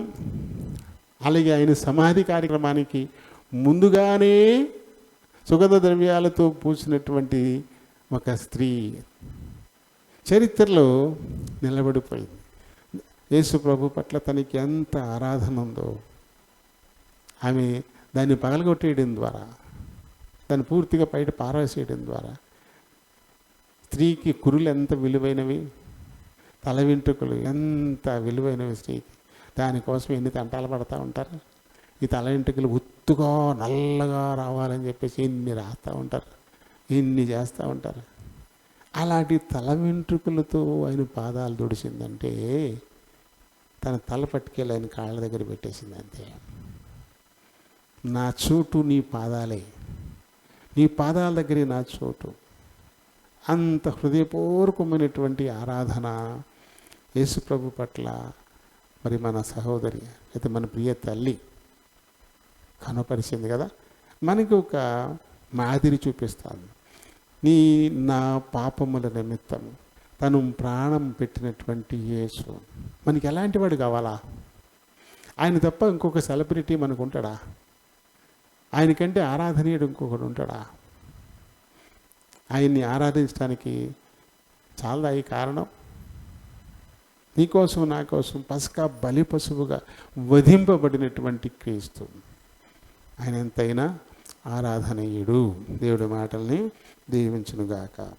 అలాగే ఆయన సమాధి కార్యక్రమానికి ముందుగానే సుగంధ ద్రవ్యాలతో పూసినటువంటి ఒక స్త్రీ చరిత్రలో నిలబడిపోయింది. యేసు ప్రభు పట్ల తనకి ఎంత ఆరాధన ఉందో ఆమె దాన్ని పగలగొట్టేయడం ద్వారా, దాన్ని పూర్తిగా బయట పారవేసేయడం ద్వారా, స్త్రీకి కురులు ఎంత విలువైనవి, తల వెంట్రుకలు ఎంత విలువైనవి స్త్రీకి. దానికోసం ఎన్ని తంటాలు పడతా ఉంటారు. ఈ తల వెంట్రుకలు ఉత్తుగా నల్లగా రావాలని చెప్పేసి ఎన్ని రాస్తూ ఉంటారు, ఎన్ని చేస్తూ ఉంటారు. అలాంటి తల వెంట్రుకలతో ఆయన పాదాలు దుడిసిందంటే తన తల పట్టుకెళ్ళి ఆయన కాళ్ళ దగ్గర పెట్టేసింది అంతే. నా చోటు నీ పాదాలే, నీ పాదాల దగ్గరే నా చోటు. అంత హృదయపూర్వకమైనటువంటి ఆరాధన యేసు ప్రభు పట్ల మరి మన సహోదరి అయితే మన ప్రియ తల్లి కనపరిచింది కదా. మనకి ఒక మాదిరి చూపిస్తాను. నా పాపముల నిమిత్తం తను ప్రాణం పెట్టినటువంటి యేసు మనకి ఎలాంటి వాడు కావాలా? ఆయన తప్ప ఇంకొక సెలబ్రిటీ మనకు ఉంటాడా? ఆయనకంటే ఆరాధనీయుడు ఇంకొకడు ఉంటాడా? ఆయన్ని ఆరాధించడానికి చాలా ఈ కారణం. నీకోసం నా కోసం పస్కా బలి పశువుగా వధింపబడినటువంటి క్రీస్తు ఆయన ఎంతైనా ఆరాధనీయుడు. దేవుడి మాటల్ని దీవించునుగాక.